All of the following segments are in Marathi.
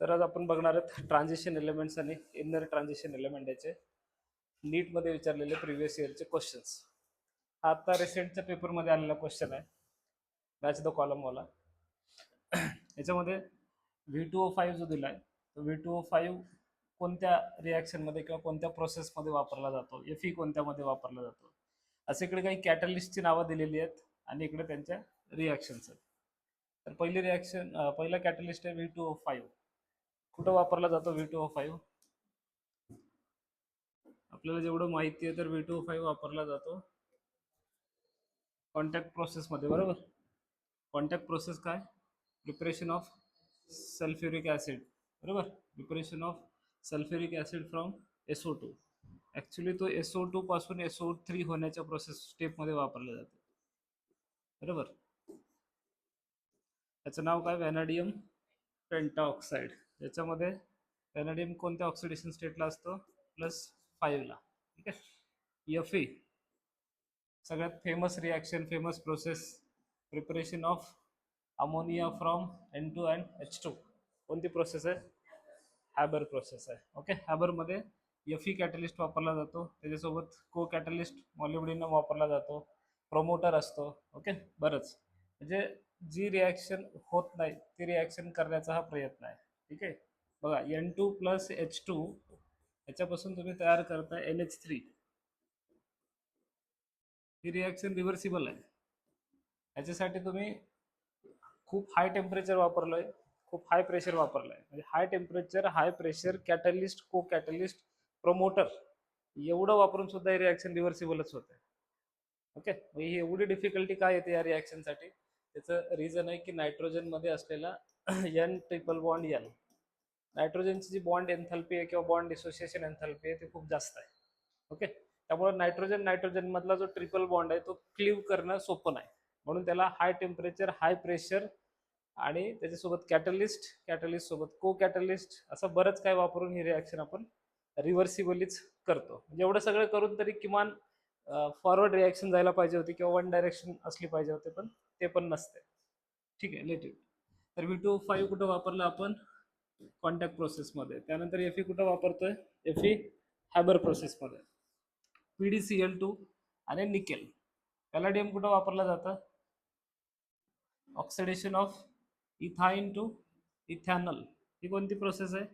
तर आज आपण बघणार आहोत ट्रान्झिशन एलिमेंट्स आणि इनर ट्रान्झिशन एलिमेंट याचे नीटमध्ये विचारलेले प्रिव्हियस इयरचे क्वेश्चन्स. हा आता रिसेंटच्या पेपरमध्ये आलेला क्वेश्चन आहे, मॅच द कॉलम वाला. याच्यामध्ये V2O5 जो दिलाय तो V2O5 कोणत्या रिॲक्शनमध्ये किंवा कोणत्या प्रोसेसमध्ये वापरला जातो, Fe कोणत्यामध्ये वापरला जातो, असे इकडे काही कॅटलिस्टची नावं दिलेली आहेत आणि इकडे त्यांच्या रिॲक्शन्स आहेत. तर पहिली रिॲक्शन, पहिला कॅटलिस्ट आहे V2O5. कुठं वापरला जातो V2O5? आपल्याला जेवढं माहिती आहे तर V2O5 वापरला जातो कॉन्टॅक्ट प्रोसेसमध्ये, बरोबर. कॉन्टॅक्ट प्रोसेस काय? प्रिपरेशन ऑफ सल्फ्युरिक ॲसिड, बरोबर. Preparation of sulphuric acid from SO2. Actually तो SO2 पासून SO3 होण्याच्या प्रोसेस स्टेपमध्ये वापरलं जातं, बरोबर. त्याचं नाव काय? व्हॅनॅडियम पेंटाऑक्साईड. याच्यामध्ये व्हॅनॅडियम कोणत्या ऑक्सिडेशन स्टेटला असतो? +5ला. ठीक आहे. Fe सगळ्यात famous reaction, famous process, preparation of ammonia from N2 and H2. कोणती प्रोसेस आहे? हॅबर प्रोसेस आहे. ओके. हॅबरमध्ये Fe कॅटलिस्ट वापरला जातो, त्याच्यासोबत को कॅटलिस्ट मॉलिब्डेनम वापरला जातो, प्रोमोटर असतो. ओके. बरंच म्हणजे जी रिॲक्शन होत नाही ती रिॲक्शन करण्याचा हा प्रयत्न आहे. ठीक आहे. बघा, N2 + H2 याच्यापासून तुम्ही तयार करताय NH3. ही रिॲक्शन रिव्हर्सिबल आहे. याच्यासाठी तुम्ही खूप हाय टेम्परेचर वापरलंय, खूप हाय प्रेशर वापरलंय. म्हणजे high temperature, high pressure, catalyst, co catalyst, promoter एवढं वापरून सुद्धा ही रिॲक्शन रिव्हर्सिबलच होते. ओके. ही एवढी डिफिकल्टी काय येते या रिॲक्शनसाठी? त्याचं रिझन आहे की नायट्रोजनमध्ये असलेला N ट्रिपल बॉन्ड N, नायट्रोजनची जी बॉन्ड एन्थॅल्पी आहे किंवा बॉन्ड डिसोसिएशन एन्थॅल्पी आहे ती खूप जास्त आहे. ओके. त्यामुळे नायट्रोजन मधला जो ट्रिपल बॉन्ड आहे तो क्लीव्ह करणं सोपं नाही, म्हणून त्याला हाय टेम्परेचर, हाय प्रेशर आणि त्याच्यासोबत कॅटलिस्ट सोबत को कॅटलिस्ट असं बरंच काय वापरून ही रिॲक्शन आपण रिव्हर्सिबलीच करतो. म्हणजे एवढं सगळं करून तरी किमान फॉरवर्ड रिॲक्शन जायला पाहिजे होती किंवा वन डायरेक्शन असली पाहिजे होते, पण ते पण नसते. ठीक आहे. Let it. तर V2O5 कुठं वापरलं आपण? कॉन्टॅक्ट प्रोसेसमध्ये. त्यानंतर Fe कुठं वापरतोय? Fe हॅबर प्रोसेसमध्ये. PdCl2 आणि निकेल. पॅलेडियम कुठं वापरला जातं? Oxidation of ethyne to ethanal. ही कोणती प्रोसेस आहे?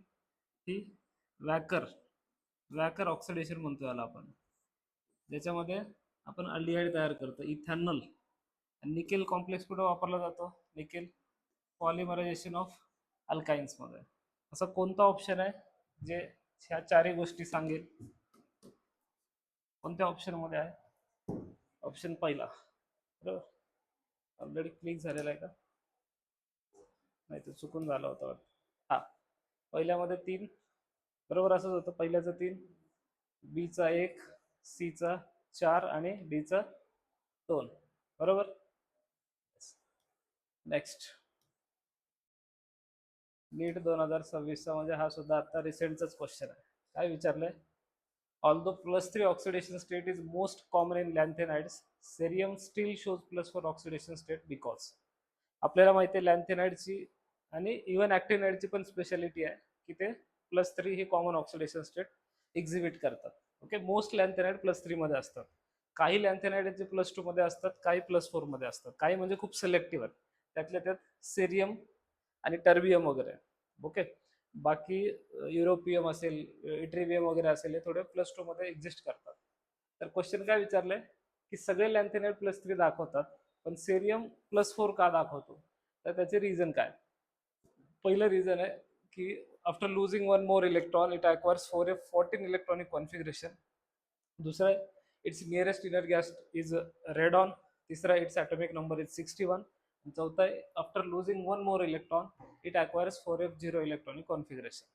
ही वॅकर ऑक्सिडेशन म्हणतो याला आपण, ज्याच्यामध्ये आपण अल्डिहाइड तयार करतो, इथॅनल. आणि निकेल कॉम्प्लेक्स कुठं वापरला जातो? निकेल पॉलिमरायझेशन ऑफ अल्काइन्समध्ये. असं कोणता ऑप्शन आहे जे ह्या चारही गोष्टी सांगेल? कोणत्या ऑप्शनमध्ये आहे? ऑप्शन पहिला, बरोबर. ऑलरेडी क्लिक झालेला आहे का? नाही, तो चुकून झाला होता. हा, पहिल्यामध्ये 3, बरोबर असंच होतं. पहिल्याचं 3, बीचा 1, सीचा 4 आणि डीचा 2, बरोबर. नेक्स्ट, नीट 2026चा म्हणजे हा सुद्धा आता रिसेंटचाच क्वेश्चन आहे. काय विचारलंय? Although +3 oxidation state is most common in lanthanides, cerium still shows +4 oxidation state because. आपल्याला माहिती आहे लॅन्थेनाइडची आणि इव्हन ॲक्टिनाइडची पण स्पेशालिटी आहे की ते +3 ही कॉमन ऑक्सिडेशन स्टेट एक्झिबिट करतात. ओके. मोस्ट लॅन्थेनाइड +3 मध्ये असतात. काही लॅन्थेनाइड जे +2 मध्ये असतात, काही +4 मध्ये असतात, काही म्हणजे खूप सिलेक्टिव्ह आहेत. त्यातल्या त्यात सेरियम आणि टर्बियम वगैरे. ओके. बाकी युरोपियम असेल, इट्रिबियम वगैरे असेल, हे थोडे +2 मध्ये एक्झिस्ट करतात. तर क्वेश्चन काय विचारलंय की सगळे लॅन्थेनाइड +3 दाखवतात पण सेरियम +4 का दाखवतो? तर त्याचे रिझन काय? पहिलं रिझन आहे की after losing one more electron it acquires 4f14 electronic configuration. दुसरं आहे it's nearest inner gas is radon. तिसरा इट्स ॲटॉमिक नंबर इज 61. चौथा आहे after losing one more electron it acquires 4f0 electronic configuration.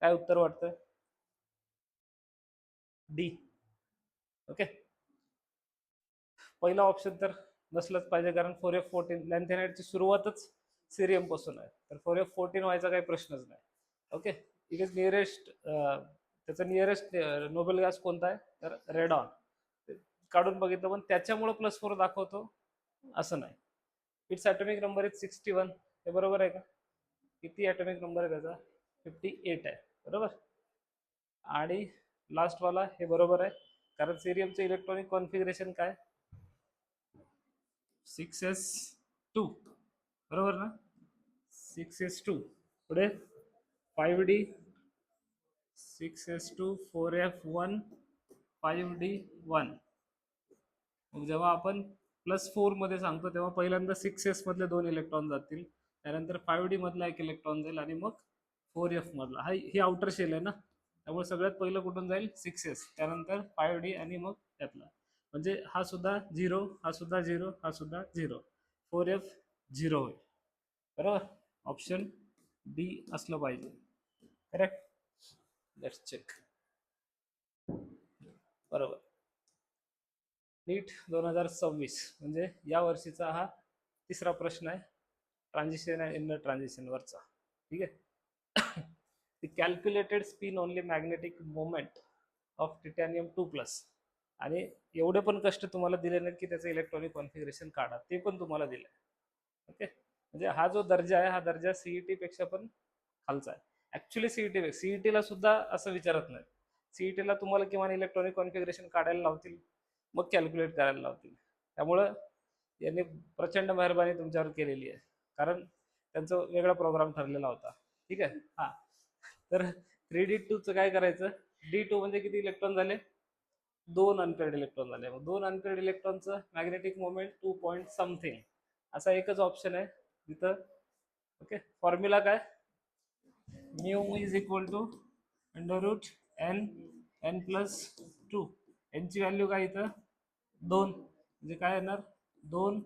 काय उत्तर वाटतं? डी. ओके. पहिला ऑप्शन तर नसलंच पाहिजे, कारण 4f14 लॅन्थेनाइडची सुरुवातच सेरियम पासून आहे, तर 4f14 व्हायचा काही प्रश्नच नाही. ओके. इट इज नियरेस्ट, त्याचा नियरेस्ट नोबेल गॅस कोणता आहे? तर रेडॉन. काढून बघितलं पण त्याच्यामुळे +4 दाखवतो असं नाही. It's atomic number is 61. हे बरोबर आहे का? किती ॲटॉमिक नंबर आहे त्याचा? 58 आहे, बरोबर. आणि लास्टवाला हे बरोबर आहे, कारण सिरियमचं इलेक्ट्रॉनिक कॉन्फिगरेशन काय? 6s2, बरोबर ना? 6s2 पुढे 5d, 6s2 4f1 5d1. मग जेव्हा आपण +4 मध्ये सांगतो तेव्हा पहिल्यांदा 6s मधले 2 इलेक्ट्रॉन जातील, त्यानंतर 5d मधला 1 इलेक्ट्रॉन जाईल आणि मग 4f मधला. ही आउटर शेल आहे ना, त्यामुळे सगळ्यात पहिलं कुठून जाईल? 6s, त्यानंतर 5d आणि मग त्यातला. म्हणजे हा सुद्धा 0, हा सुद्धा 0, हा सुद्धा 0, 4f 0 होईल, बरोबर. ऑप्शन डी असलं पाहिजे, करेक्ट. Let's check. बरोबर. नीट 2026 म्हणजे या वर्षीचा हा तिसरा प्रश्न आहे, ट्रान्झिशन अँड इनर ट्रान्झिशन वरचा. ठीक आहे. The calculated spin only magnetic moment of titanium 2+. आणि एवढे पण कष्ट तुम्हाला दिले नाहीत की त्याचं इलेक्ट्रॉनिक कॉन्फिगरेशन काढा, ते पण तुम्हाला दिलं. ओके, म्हणजे हा जो दर्जा आहे हा दर्जा सीईटी पेक्षा पण खालचा आहे. ऍक्च्युली सीईटीला सुद्धा असं विचारत नाही. सीईटीला तुम्हाला किमान इलेक्ट्रॉनिक कॉन्फिगरेशन काढायला लावतील, मग कॅल्क्युलेट करायला लावतील. त्यामुळं यांनी प्रचंड मेहरबानी तुमच्यावर केलेली आहे, कारण त्यांचा वेगळा प्रोग्राम ठरलेला होता. ठीक आहे. हा, तर 3d2चं काय करायचं? D2 म्हणजे किती इलेक्ट्रॉन झाले? 2 अनपेअर्ड इलेक्ट्रॉन झाले. मग 2 अनपेअर्ड इलेक्ट्रॉनचं मॅग्नेटिक मोमेंट 2 पॉईंट समथिंग असा एकच ऑप्शन आहे तिथं. ओके, फॉर्म्युला काय? Mu is equal to √n+2. यांची व्हॅल्यू काय इथं? 2. म्हणजे काय येणार? 2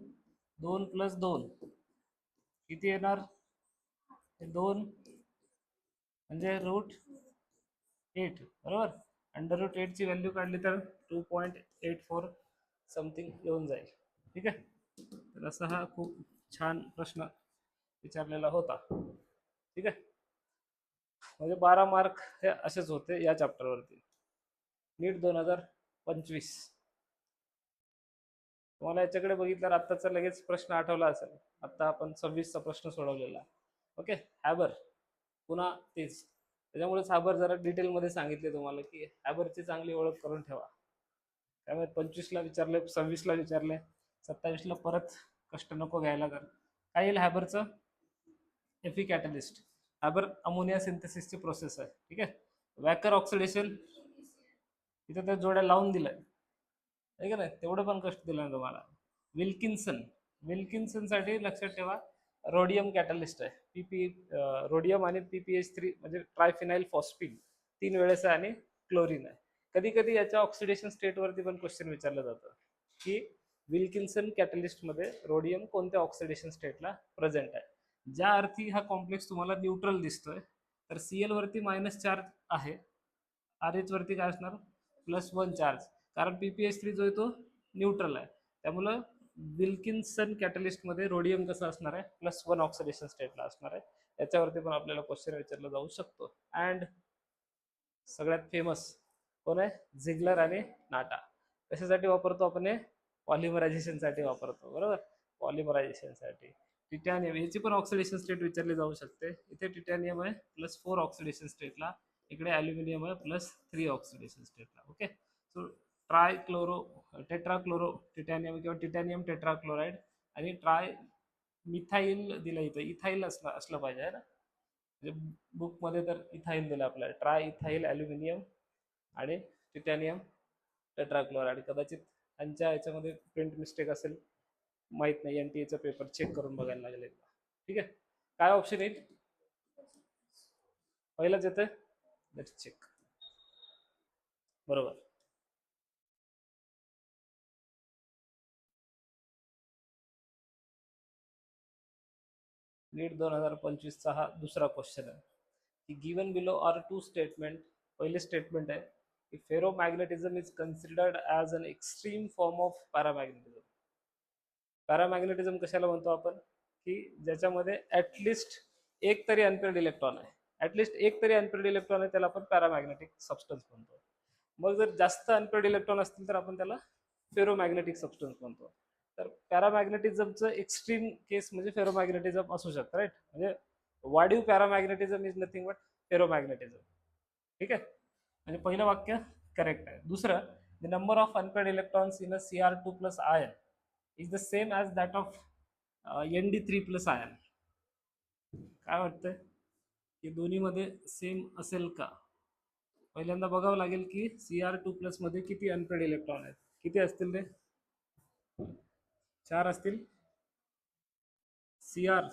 2 + 2 किती येणार? 2 म्हणजे √8, बरोबर. √8 ची व्हॅल्यू काढली तर 2.84 समथिंग येऊन जाईल. ठीक आहे. तर असा हा खूप छान प्रश्न विचारलेला होता. ठीक आहे. म्हणजे 12 मार्क हे असेच होते या चॅप्टरवरती. नीट 2025. तुम्हाला याच्याकडे बघितल्यावर आत्ताचा लगेच प्रश्न आठवला असेल. आता आपण 26चा प्रश्न सोडवलेला. ओके, हॅबर पुन्हा तेच. त्याच्यामुळेच हॅबर जरा डिटेलमध्ये सांगितले तुम्हाला की हॅबरची चांगली ओळख करून ठेवा. त्यामुळे 25ला विचारले, 26ला विचारले, 27ला परत कष्ट नको घ्यायला. तर काय येईल हॅबरचं? एफी कॅटलिस्ट. हॅबर अमोनिया सिंथेसिसची प्रोसेस आहे. ठीक आहे. वॅकर ऑक्सिडेशन इथं त्या जोड्या लावून दिलाय, आहे का नाही? तेवढं पण कष्ट दिलं ना तुम्हाला. विल्किन्सन साठी लक्षात ठेवा, रोडियम कॅटलिस्ट आहे. रोडियम आणि PPH3 म्हणजे ट्रायफिनाइल फॉस्फिन 3 वेळेस आहे आणि क्लोरीन आहे. कधी कधी याच्या ऑक्सिडेशन स्टेटवरती पण क्वेश्चन विचारलं जातं की विल्किन्सन कॅटलिस्ट मध्ये रोडियम कोणत्या ऑक्सिडेशन स्टेटला प्रेझेंट आहे. ज्या अर्थी हा कॉम्प्लेक्स तुम्हाला न्यूट्रल दिसतोय, तर Cl वरती मायनस चार्ज आहे, RH वरती काय असणार? +1 चार्ज, कारण PPH3 जो आहे तो न्यूट्रल आहे. त्यामुळं विल्किन्सन कॅटलिस्ट मध्ये रोडियम कसं असणार आहे? +1 ऑक्सिडेशन स्टेटला असणार आहे. याच्यावरती पण आपल्याला क्वेश्चन विचारला जाऊ शकतो. अँड सगळ्यात फेमस कोण आहे? झिगलर आणि नाटा. कशासाठी वापरतो आपण हे? पॉलिमरायझेशन साठी वापरतो, बरोबर. पॉलिमरायझेशन साठी. टिटॅनियम याची पण ऑक्सिडेशन स्टेट विचारली जाऊ शकते. इथे टिटॅनियम आहे +4 ऑक्सिडेशन स्टेटला, इकडे ॲल्युमिनियम आहे +3 ऑक्सिडेशन स्टेटला. ओके, सो टेट्राक्लोरो टिटॅनियम किंवा टिटॅनियम टेट्राक्लोराइड आणि मिथाईल दिलं इथं. इथाईल असलं पाहिजे आहे ना, म्हणजे बुकमध्ये तर इथाईल दिलं आपल्याला. इथाईल ॲल्युमिनियम आणि टिटॅनियम टेट्राक्लोराइड. कदाचित त्यांच्या याच्यामध्ये प्रिंट मिस्टेक असेल, माहित नाही. NTA पेपर चेक करून बघायला लागेल. ठीक आहे. काय ऑप्शन येईल? पहिलाच येतं. Let's check. बरोबर. नीट 2025चा हा दुसरा क्वेश्चन आहे की गिवन बिलो आर 2 स्टेटमेंट. पहिले स्टेटमेंट आहे की ferromagnetism is considered as an extreme form of paramagnetism. Paramagnetism कशाला म्हणतो आपण? की ज्याच्यामध्ये ॲटलिस्ट एक तरी अनपेअर्ड इलेक्ट्रॉन आहे. ॲटलिस्ट एक तरी अनपेअर्ड इलेक्ट्रॉन आहे त्याला आपण पॅरामॅग्नेटिक सबस्टन्स म्हणतो. मग जर जास्त अनपेअर्ड इलेक्ट्रॉन असतील तर आपण त्याला फेरोमॅग्नेटिक सबस्टन्स म्हणतो. तर पॅरामॅग्नेटिझमचं एक्स्ट्रीम केस म्हणजे फेरोमॅग्नेटिझम असू शकतं, राईट. म्हणजे वाढीव पॅरामॅग्नेटिझम इज नथिंग बट फेरोमॅग्नेटिझम. ठीक आहे, म्हणजे पहिलं वाक्य करेक्ट आहे. दुसरं, the number of unpaired electrons in a Cr2 plus ion is the same as that of Nd3 plus ion. काय वाटतंय की दोन्हीमध्ये सेम असेल का? पहिल्यांदा बघावं लागेल की Cr2 प्लस मध्ये किती अनपेड इलेक्ट्रॉन आहेत. किती असतील रे? 4 असतील. Cr,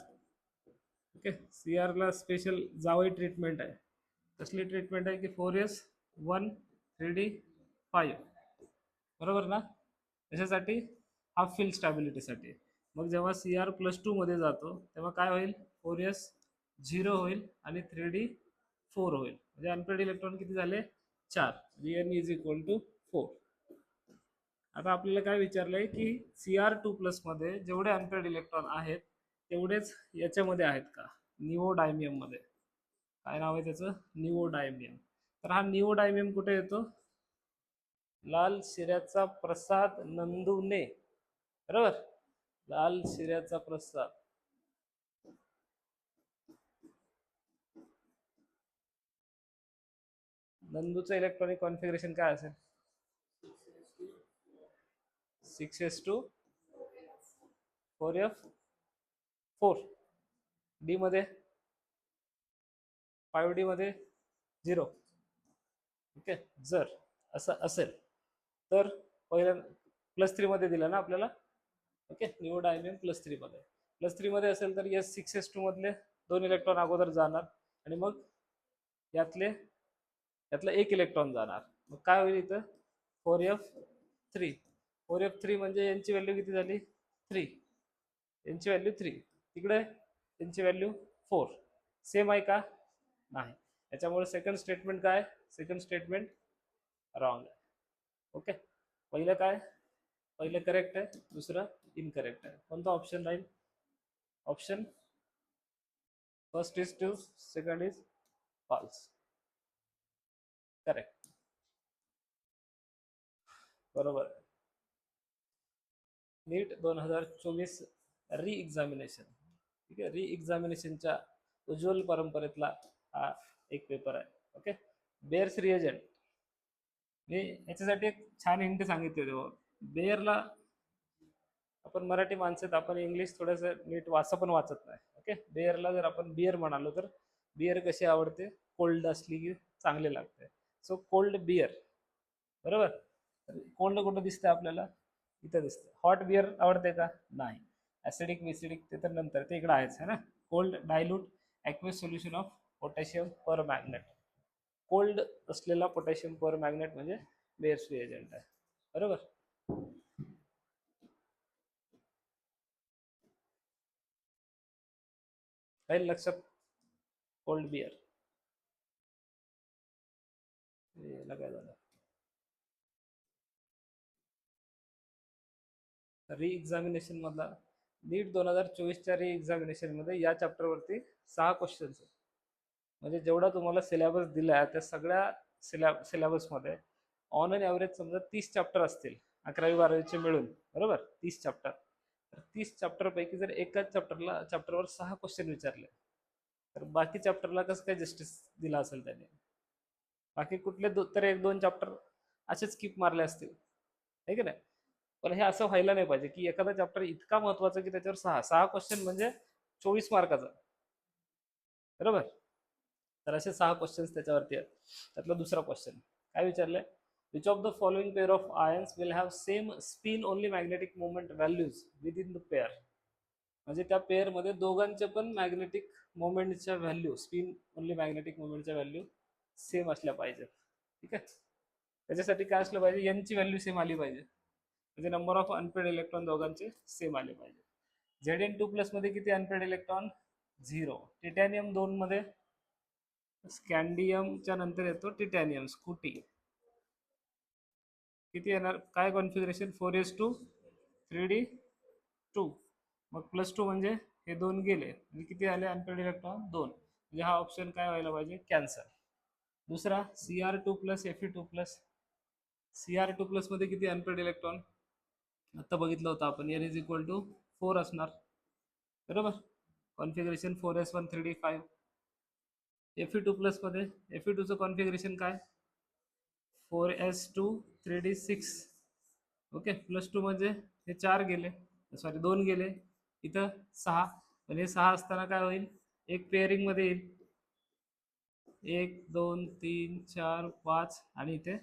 ओके, Cr ला स्पेशल जावई ट्रीटमेंट आहे. कसली ट्रीटमेंट आहे की 4s1 3d5, बरोबर ना? त्याच्यासाठी हाफ फिल स्टॅबिलिटीसाठी. मग जेव्हा Cr+2 मध्ये जातो तेव्हा काय होईल? 4s0 होईल आणि 3d4 होईल. म्हणजे अनपेड इलेक्ट्रॉन किती झाले? 4. N is equal to 4. आता आपल्याला काय विचारलंय की Cr2 प्लस मध्ये जेवढे अनपेड इलेक्ट्रॉन आहेत तेवढेच याच्यामध्ये आहेत का? निओडायमियम मध्ये. काय नाव आहे त्याचं? निओडायमियम. तर हा निओडायमियम कुठे येतो? लाल शिऱ्याचा प्रसाद नंदूने, बरोबर? लाल शिऱ्याचा प्रसाद. नंदूचं इलेक्ट्रॉनिक कॉन्फिगरेशन काय असेल? 6s2 4f4. डी मध्ये 5d मध्ये 0. ओके, जर असं असेल तर पहिल्या +3 मध्ये दिलं ना आपल्याला. ओके, निओडायमियम +3 मध्ये. +3 मध्ये असेल तर या 6s2 मधले 2 इलेक्ट्रॉन अगोदर जाणार आणि मग यातला एक इलेक्ट्रॉन जाणार. मग काय होईल इथं? 4f3. 4f3 म्हणजे यांची व्हॅल्यू किती झाली? 3. यांची व्हॅल्यू 3. तिकडे यांची व्हॅल्यू 4. सेम आहे का? नाही. याच्यामुळे सेकंड स्टेटमेंट काय? सेकंड स्टेटमेंट रॉंग आहे. ओके, पहिलं काय? पहिलं करेक्ट आहे, दुसरं इनकरेक्ट आहे. कोणता ऑप्शन राहील? Option first is true, second is false. Correct, बरोबर. नीट 2024 री एक्झामिनेशन. ठीक आहे, री एक्झामिनेशनच्या उज्ज्वल परंपरेतला हा एक पेपर आहे. Okay, bears reagent. मी याच्यासाठी एक छान हिंट सांगितले होते. बेअरला आपण मराठी माणसात आपण इंग्लिश थोडंसं नीट पण वाचत नाही. ओके, बेअरला जर आपण बियर म्हणालो तर बियर कशी आवडते? कोल्ड असली की चांगले लागते. सो कोल्ड बियर, बरोबर. कोल्ड कुठं दिसतं आपल्याला? इथं दिसतं. हॉट बियर आवडते का? नाही. ऍसिडिक विसिडिक ते तर नंतर, ते इकडे आहेच है ना. Cold dilute aqueous solution of potassium permanganate. Cold असलेला पोटॅशियम पर मॅग्नेट म्हणजे बेअर्स रिएजंट आहे, बरोबर. काही लक्षात? Cold beer. याला काय झालं? री एक्झामिनेशन मधला नीट 2024च्या री एक्झामिनेशन मध्ये या चॅप्टर वरती 6 क्वेश्चन्स आहेत. म्हणजे जेवढा तुम्हाला सिलेबस दिला आहे त्या सगळ्या सिलेबस मध्ये ऑन अन ॲव्हरेज समजा 30 चॅप्टर असतील 11वी 12वीचे मिळून, बरोबर. 30 चॅप्टर. तर 30 चॅप्टर पैकी जर एकाच चॅप्टरवर 6 क्वेश्चन विचारले तर बाकी चॅप्टरला कसं काय जस्टिस दिला असेल त्याने? बाकी कुठले तर 1-2 चॅप्टर असेच स्किप मारले असतील, आहे की नाही? पण हे असं व्हायला नाही पाहिजे की एखादा चॅप्टर इतका महत्वाचा की त्याच्यावर 6 क्वेश्चन म्हणजे 24 मार्काचा, बरोबर. तर असे 6 क्वेश्चन्स त्याच्यावरती आहेत. त्यातला दुसरा क्वेश्चन काय विचारलंय? Which of the following pair of ions will have same spin only magnetic moment values within the pair. म्हणजे त्या पेअर मध्ये दोघांचे पण मॅग्नेटिक मोमेंटच्या व्हॅल्यू, स्पिन ओनली मॅग्नेटिक मोमेंटच्या व्हॅल्यू सेम असल्या पाहिजेत. ठीक आहे, त्याच्यासाठी काय असलं पाहिजे? यांची व्हॅल्यू सेम आली पाहिजे. म्हणजे नंबर ऑफ अनपेड इलेक्ट्रॉन दोघांचे सेम आले पाहिजे. Zn2 प्लस मध्ये किती अनपेड इलेक्ट्रॉन? 0. टिटॅनियम 2 मध्ये, स्कॅन्डियमच्या नंतर येतो टिटॅनियम, स्कूटी. किती येणार? काय कॉन्फिगरेशन? 4s2 3d2. मग +2 म्हणजे हे 2 गेले म्हणजे किती आले अनपेड इलेक्ट्रॉन? 2. म्हणजे हा ऑप्शन काय व्हायला पाहिजे? कॅन्सल. दुसरा Cr2 plus Fe2 plus. Cr2 plus मध्ये किती अनपेड इलेक्ट्रॉन? आता बघितलं होतं आपण, N इज इक्वल टू 4 असणार, बरोबर. Configuration 4s1 3d5. Fe2 plus मध्ये Fe2 चं कॉन्फिगरेशन काय 4s2 3d6. ओके, प्लस 2 म्हणजे हे 4 गेले, सॉरी 2 गेले, इथं 6, म्हणजे 6 असताना काय होईल, एक पेअरिंग मध्ये येईल, 1 2 3 4 5 आणि इथे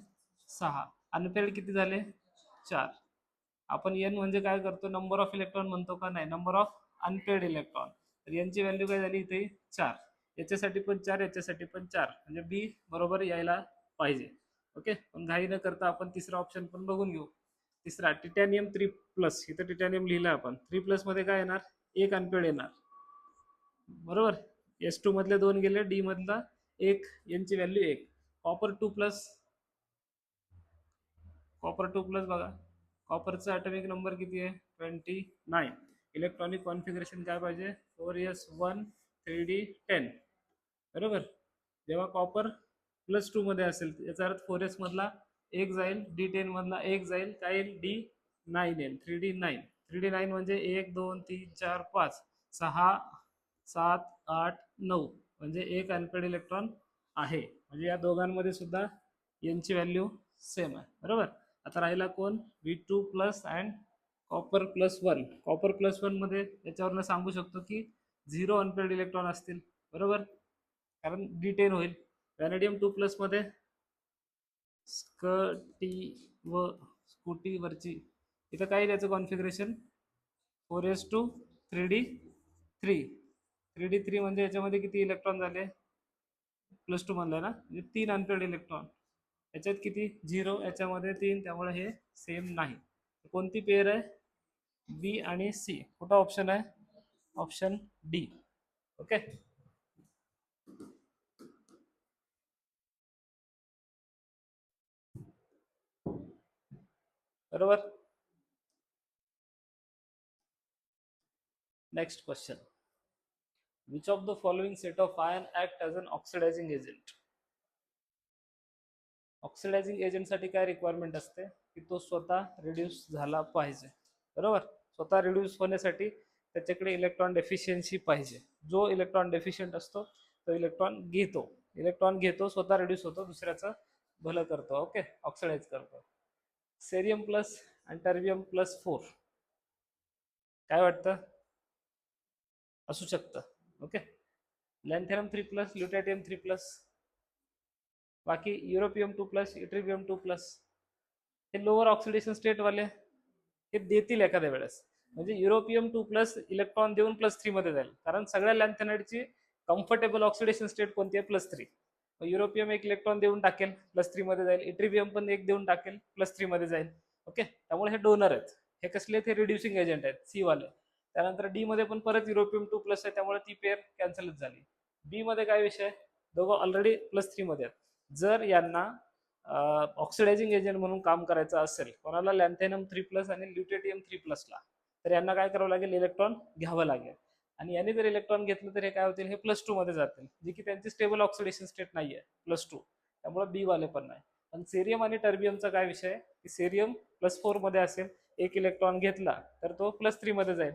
6. अनपेअर्ड किती झाले 4. आपण एन म्हणजे काय करतो, नंबर ऑफ इलेक्ट्रॉन म्हणतो का, नाही, नंबर ऑफ अनपेअर्ड इलेक्ट्रॉन. तर यांची व्हॅल्यू काय झाली इथे 4. याच्यासाठी पण 4, याच्यासाठी पण 4, म्हणजे बी बरोबर यायला पाहिजे. ओके, पण घाई न करता आपण तिसरा ऑप्शन पण बघून घेऊ. तिसरा टिटॅनियम 3+, इथं टिटॅनियम लिहिलं आपण. 3+ मध्ये काय येणार, एक अनपेड येणार, बरोबर. S2 मधले 2 गेले, डी मधला 1, यांची व्हॅल्यू 1. कॉपर 2+, कॉपर 2+ बघा, कॉपरचा ॲटॉमिक नंबर किती आहे 29. इलेक्ट्रॉनिक कॉन्फिगरेशन काय पाहिजे 4s1 3d10, बरोबर. जेव्हा कॉपर +2 मध्ये असेल याचा अर्थ 4s मधला 1 जाईल, D10 मधला 1 जाईल, काय येईल D9 येईल, 3d9. 3d9 म्हणजे 1 2 3 4 5 6 7 8 9, म्हणजे एक अनपेड इलेक्ट्रॉन आहे, म्हणजे या दोघांमध्ये सुद्धा यांची व्हॅल्यू सेम आहे, बरोबर. आता राहिला कोण, V2+ अँड कॉपर+1. कॉपर+1 मध्ये याच्यावरनं सांगू शकतो की 0 अनपेड इलेक्ट्रॉन असतील, बरोबर, कारण D10 होईल. व्हॅनेडियम 2+ मध्ये स्कूटीवरची इथं काय त्याचं कॉन्फिगरेशन 4s2 3d3. 3d3 म्हणजे याच्यामध्ये किती इलेक्ट्रॉन झाले, +2 म्हणलं ना, म्हणजे 3 अनपेड इलेक्ट्रॉन. याच्यात किती 0, याच्यामध्ये 3, त्यामुळे हे सेम नाही. कोणती पेअर आहे, बी आणि सी. कुठं ऑप्शन आहे, ऑप्शन डी. ओके, बरोबर. Next question, which of the following set of ion act as an oxidising agent. Oxidising एजंटसाठी काय रिक्वायरमेंट असते की तो स्वतः रिड्यूस झाला पाहिजे, बरोबर. स्वतः रिड्यूस होण्यासाठी त्याच्याकडे इलेक्ट्रॉन डेफिशियन्सी पाहिजे. जो इलेक्ट्रॉन डेफिशियंट असतो तो इलेक्ट्रॉन घेतो, स्वतः रिड्यूस होतो, दुसऱ्याचं भलं करतो, ओके, ऑक्सिडाइज करतो. सेरियम प्लस आणि टर्बियम +4 काय वाटतं असू शकतं, ओके. लॅन्थेरम 3+, ल्युटॅटियम 3+, बाकी युरोपियम 2+, इट्रिबियम 2+, हे लोअर ऑक्सिडेशन स्टेटवाले हे देतील एखाद्या वेळेस. म्हणजे युरोपियम 2+ इलेक्ट्रॉन देऊन +3 मध्ये जाईल, कारण सगळ्या लॅन्थेनाइडची कम्फर्टेबल ऑक्सिडेशन स्टेट कोणती आहे +3. युरोपियम एक इलेक्ट्रॉन देऊन टाकेल, +3 मध्ये जाईल, इट्रिबियम पण एक देऊन टाकेल, +3 मध्ये जाईल, ओके. त्यामुळे हे डोनर आहेत, हे कसले, ते रिड्युसिंग एजंट आहेत, सी वाले. त्यानंतर डी मध्ये पण परत युरोपियम 2+ आहे, त्यामुळे ती पेअर कॅन्सलच झाली. बी मध्ये काय विषय, दोघं ऑलरेडी +3 मध्ये आहेत. जर यांना ऑक्सिडायझिंग एजंट म्हणून काम करायचं असेल कोणाला, लॅन्थेनम 3+ आणि ल्युटेटियम 3+ ला, तर यांना काय करावं लागेल, इलेक्ट्रॉन घ्यावं लागेल. आणि यांनी जर इलेक्ट्रॉन घेतलं तर हे काय होतील, हे +2 मध्ये जातील, जी की त्यांची स्टेबल ऑक्सिडेशन स्टेट नाहीये +2, त्यामुळे बी वाले पण नाही. पण सेरियम आणि टर्बियमचा काय विषय की सेरियम +4 मध्ये असेल, एक इलेक्ट्रॉन घेतला तर तो +3 मध्ये जाईल.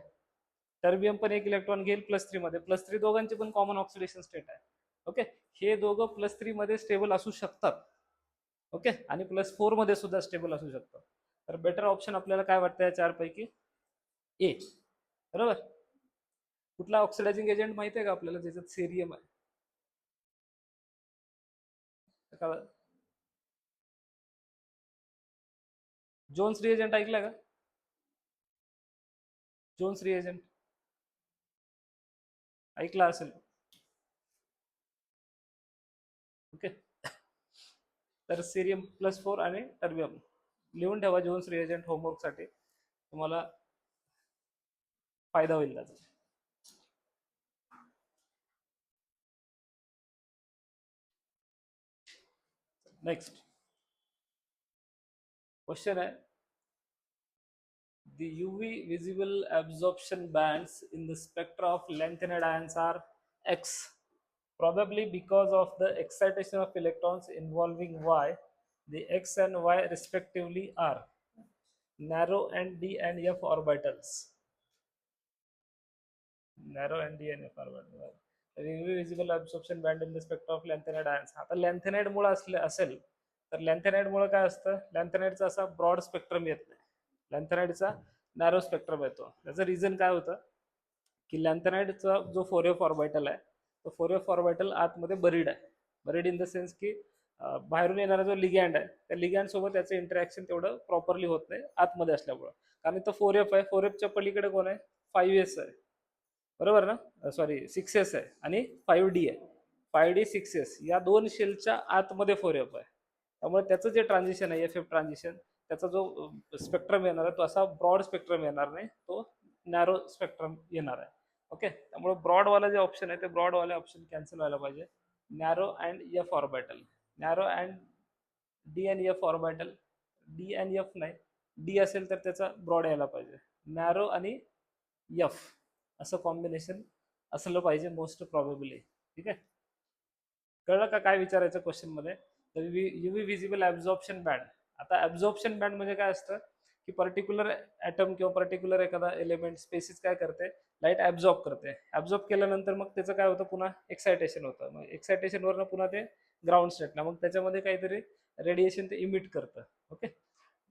टर्बियम पण एक इलेक्ट्रॉन घेईल +3 मध्ये, +3 दोघांची पण कॉमन ऑक्सिडेशन स्टेट आहे, ओके. हे दोघं +3 मध्ये स्टेबल असू शकतात, ओके, आणि +4 मध्ये सुद्धा स्टेबल असू शकतं. तर बेटर ऑप्शन आपल्याला काय वाटतं या 4 पैकी, ए, बरोबर. कुठला ऑक्सिडायझिंग एजंट माहिती आहे का आपल्याला ज्याच्यात सेरियम आहे, जोन्स रिएजंट ऐकला का, जोन्स रिएजंट ऐकला असेल, ओके. तर सेरियम +4 आणि टर्बियम लिहून ठेवा, जोन्स रिएजंट होमवर्कसाठी तुम्हाला फायदा होईल त्याचा. नेक्स्ट क्वेश्चन आहे, the UV visible absorption bands in the spectra of lanthanide ions are X, probably because of the excitation of electrons involving Y. The X and Y respectively are narrow and D and F orbitals. Narrow and D N F orbital UV visible absorption band in the spectrum of lanthanide ions. आता लॅन्थेनाइड मुळे असेल तर लॅन्थेनाइड मुळे काय असतं, लॅन्थेनाइडचा असा ब्रॉड स्पेक्ट्रम येत नाही, लॅन्थेनाइडचा नॅरो स्पेक्ट्रम येतो. त्याचं रिझन काय होतं की लॅन्थेनाइडचा जो 4f ऑर्बिटल आहे तो 4f ऑर्बिटल आतमध्ये बरीड आहे. बरीड इन द सेन्स की बाहेरून येणारा जो लिगॅन्ड आहे त्या लिगॅन्ड सोबत त्याचं इंटरॅक्शन तेवढं प्रॉपरली होत नाही आतमध्ये असल्यामुळं. कारण तो 4f आहे, 4fच्या पलीकडे कोण आहे, 5s आहे, बरोबर ना, सॉरी 6s आहे आणि 5d आहे. 5d 6s या दोन शेलच्या आतमध्ये 4f आहे. त्यामुळे त्याचं जे ट्रान्झिशन आहे एफ ट्रान्झिशन, त्याचा जो स्पेक्ट्रम येणार आहे तो असा ब्रॉड स्पेक्ट्रम येणार नाही, तो नॅरो स्पेक्ट्रम येणार आहे. ओके, त्यामुळे ब्रॉडवाला जे ऑप्शन आहे ते ब्रॉडवाले ऑप्शन कॅन्सल व्हायला पाहिजे. Narrow and F orbital, narrow and D and F orbital, D and F नाही, डी असेल तर त्याचा ब्रॉड यायला पाहिजे. नॅरो आणि एफ असं कॉम्बिनेशन असलं पाहिजे मोस्ट प्रॉबेबली. ठीक आहे, कळलं का काय विचारायचं क्वेश्चन मध्ये. तर युव्ही विजिबल ऍब्झॉर्प्शन बँड. आता ऍब्झॉर्प्शन बँड म्हणजे काय असतं की पर्टिक्युलर ॲटम किंवा पर्टिक्युलर एखादा एलिमेंट स्पेसिस काय करते, लाईट ऍब्झॉर्ब करते. ऍब्झॉर्ब केल्यानंतर मग त्याचं काय होतं, पुन्हा एक्सायटेशन होतं. मग एक्सायटेशनवरनं पुन्हा ते ग्राउंड स्टेटला, मग त्याच्यामध्ये काहीतरी रेडिएशन ते इमिट करतं. ओके,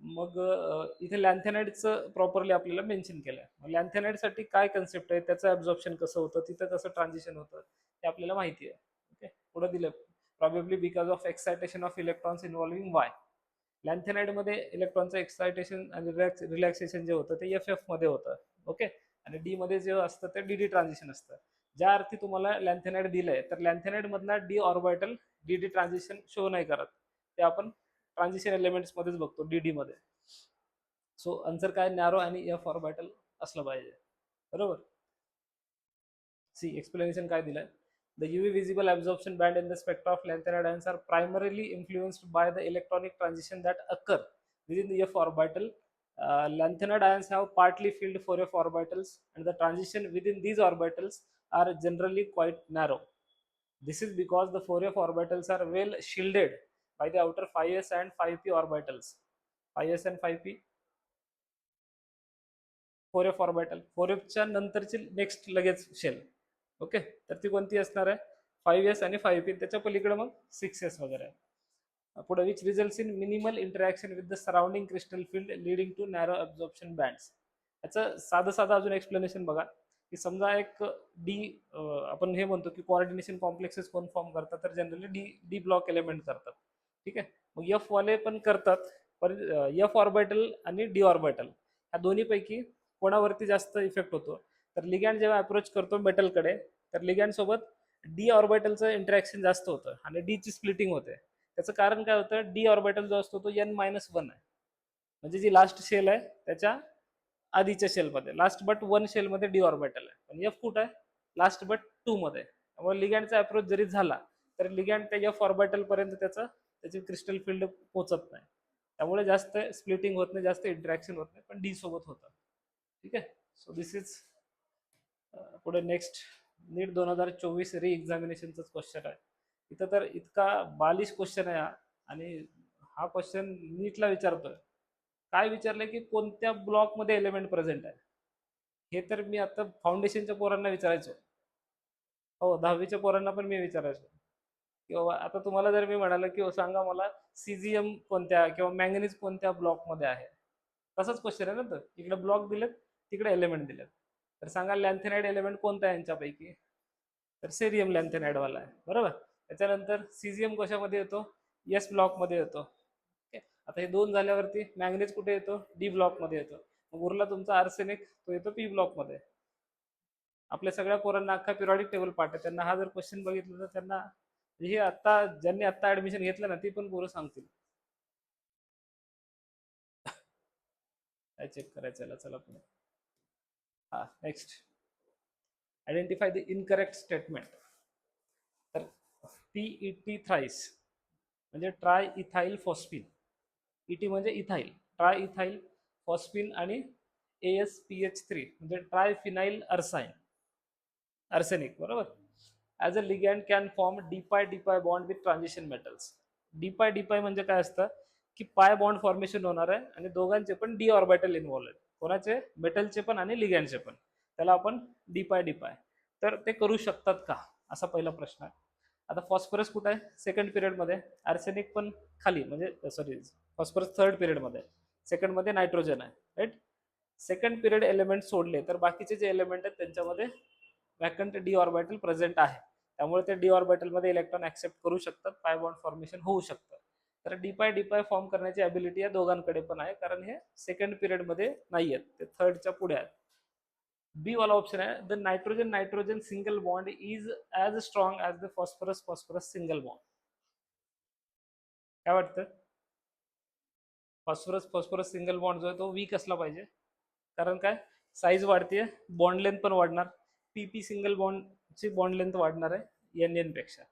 मग इथे लॅन्थेनाइडचं प्रॉपरली आपल्याला मेन्शन केलंय. मग लॅन्थेनाइडसाठी काय कन्सेप्ट आहे, त्याचं ऍब्झॉर्प्शन कसं होतं, तिथं कसं ट्रान्झिशन होतं ते आपल्याला माहिती आहे. ओके, पुढे दिलं probably because of excitation of electrons involving Y. लॅन्थेनाइडमध्ये इलेक्ट्रॉनचं एक्सायटेशन आणि रिलॅक्सेशन जे होतं ते एफ मध्ये होतं. ओके, आणि डी मध्ये जे असतं ते डी ट्रान्झिशन असतं. ज्या अर्थी तुम्हाला लॅन्थेनाइड दिलंय तर लॅन्थेनाइड मधला D orbital D transition show नाही करत, ते आपण ट्रान्झिशन एलिमेंट्स मध्येच बघतो डी मध्ये. सो आन्सर काय, नॅरो आणि एफ ऑर्बिटल असलं पाहिजे. बरोबर. सी एक्सप्लेनेशन काय दिलंय, the UV visible absorption band in the spectra of lanthanide ions are primarily influenced by the electronic transition that occur within the F orbital. Lanthanide ions have partly filled 4f orbitals and the transition within these orbitals are generally quite narrow. This is because the 4f orbitals are well shielded by the outer 5s and 5p orbitals. 5s and 5p 4f orbital, 4f च्या नंतरची नेक्स्ट लगेच शेल. ओके, तर ती कोणती असणार आहे, 5s आणि 5p, त्याच्या पलीकडे मग 6s वगैरे. पुढे which results in minimal interaction with the surrounding crystal field leading to narrow absorption bands. याचं साधं अजून एक्सप्लेनेशन बघा की समजा एक डी, आपण हे म्हणतो की कोऑर्डिनेशन कॉम्प्लेक्सेस कोण फॉर्म करतात, तर जनरली डी ब्लॉक एलिमेंट करतात. ठीक आहे, मग एफ वाले पण करतात, पण एफ ऑर्बिटल आणि डी ऑर्बिटल ह्या दोन्हीपैकी कोणावरती जास्त इफेक्ट होतो, तर लिगॅन्ड जेव्हा अप्रोच करतो मेटलकडे तर लिगॅन्ड सोबत डी ऑर्बिटलचं इंटरॅक्शन जास्त होतं आणि डी ची स्प्लिटिंग होते. त्याचं कारण काय होतं, डी ऑर्बिटल जो असतो तो n-1 आहे, म्हणजे जी लास्ट शेल आहे त्याच्या आधीच्या शेलमध्ये, लास्ट बट 1 शेलमध्ये डी ऑर्बिटल आहे, पण एफ कुठं आहे, लास्ट बट 2 मध्ये. त्यामुळे लिगॅन्डचा अप्रोच जरी झाला तर लिगॅन्ड त्या एफ ऑर्बिटल पर्यंत त्याची क्रिस्टल फील्ड पोहोचत नाही, त्यामुळे जास्त स्प्लिटिंग होत नाही, जास्त इंटरॅक्शन होत नाही, पण डी सोबत होतं. ठीक आहे, सो दिस इज. पुढे नेक्स्ट नीट 2024 री एक्झामिनेशनचाच क्वेश्चन आहे. इथं तर इतका बालिश क्वेश्चन आहे हा, आणि हा क्वेश्चन नीटला विचारतोय. काय विचारलंय की कोणत्या ब्लॉक मध्ये एलिमेंट प्रेझेंट आहे. हे तर मी आता फाउंडेशनच्या पोरांना विचारायचो, हो 10वीच्या पोरांना पण मी विचारायचो, किंवा आता तुम्हाला जर मी म्हणालं की सांगा मला सीझियम कोणत्या किंवा मॅंगनीज कोणत्या ब्लॉक मध्ये आहे, तसाच क्वेश्चन आहे ना. तर इकडे ब्लॉक दिलेत, तिकडे एलिमेंट दिलेत, तर सांगा लॅन्थेनाइड एलिमेंट कोणता आहे यांच्यापैकी, तर सेरियम लॅन्थेनाइड वाला आहे. बरोबर, त्याच्यानंतर सीझियम कशामध्ये येतो, एस ब्लॉक मध्ये येतो. आता हे दोन झाल्यावरती मॅंगनीज कुठे येतो, डी ब्लॉक मध्ये येतो. मग उरला तुमचा आर्सेनिक, तो येतो पी ब्लॉक मध्ये. आपल्या सगळ्या पोरांना अख्खा पिरियॉडिक टेबल पाठ आहे, त्यांना हा जर क्वेश्चन बघितलं तर त्यांना हे आता ज्यांनी आता ऍडमिशन घेतलं ना ती पण पोरं सांगतील. काय चेक करायचं, चला पुढे. हा next, identify the incorrect statement. तर पीईटी थ्राईस म्हणजे ट्राय इथाइल फॉस्फिन, इटी म्हणजे इथाइल, ट्राय इथाइल फॉस्फिन, आणि AsPH3 म्हणजे ट्राय फिनाइल अर्साइन, आर्सेनिक. बरोबर, as a ligand can form d pi bond with transition metals. D pi म्हणजे काय असतं की पाय बॉन्ड फॉर्मेशन होणार आहे आणि दोघांचे पण डी ऑर्बिटल इन्व्हॉल्व आहेत, कोणाचे, मेटलचे पण आणि लिगॅन्डचे पण. त्याला आपण डिपाय डिपाय. तर ते करू शकतात का, असा पहिला प्रश्न आहे. आता फॉस्फरस कुठं आहे, सेकंड पिरियडमध्ये. आर्सेनिक पण खाली, म्हणजे सॉरी, फॉस्फरस थर्ड पिरियडमध्ये, सेकंडमध्ये नायट्रोजन आहे, राईट. सेकंड पिरियड एलिमेंट सोडले तर बाकीचे जे एलिमेंट आहेत त्यांच्यामध्ये वॅकंट डी ऑर्बिटल प्रेझेंट आहे. त्यामुळे ते डी ऑर्बिटलमध्ये इलेक्ट्रॉन ऍक्सेप्ट करू शकतात, पाय बॉन्ड फॉर्मेशन होऊ शकतं. तर डिपाय डिपाय फॉर्म करण्याची ॲबिलिटी या दोघांकडे पण आहे, कारण हे सेकंड पिरियडमध्ये नाही आहेत, ते थर्डच्या पुढे आहेत. बी वाला ऑप्शन आहे, the nitrogen nitrogen single bond is as strong as the phosphorus phosphorus single bond. काय वाटतं? फॉस्फरस फॉस्फरस सिंगल बॉन्ड जो आहे तो वीक असला पाहिजे, कारण काय, साईज वाढते, बॉन्ड लेंथ पण वाढणार. पी सिंगल बॉन्डची बॉन्ड लेंथ वाढणार आहे एन पेक्षा,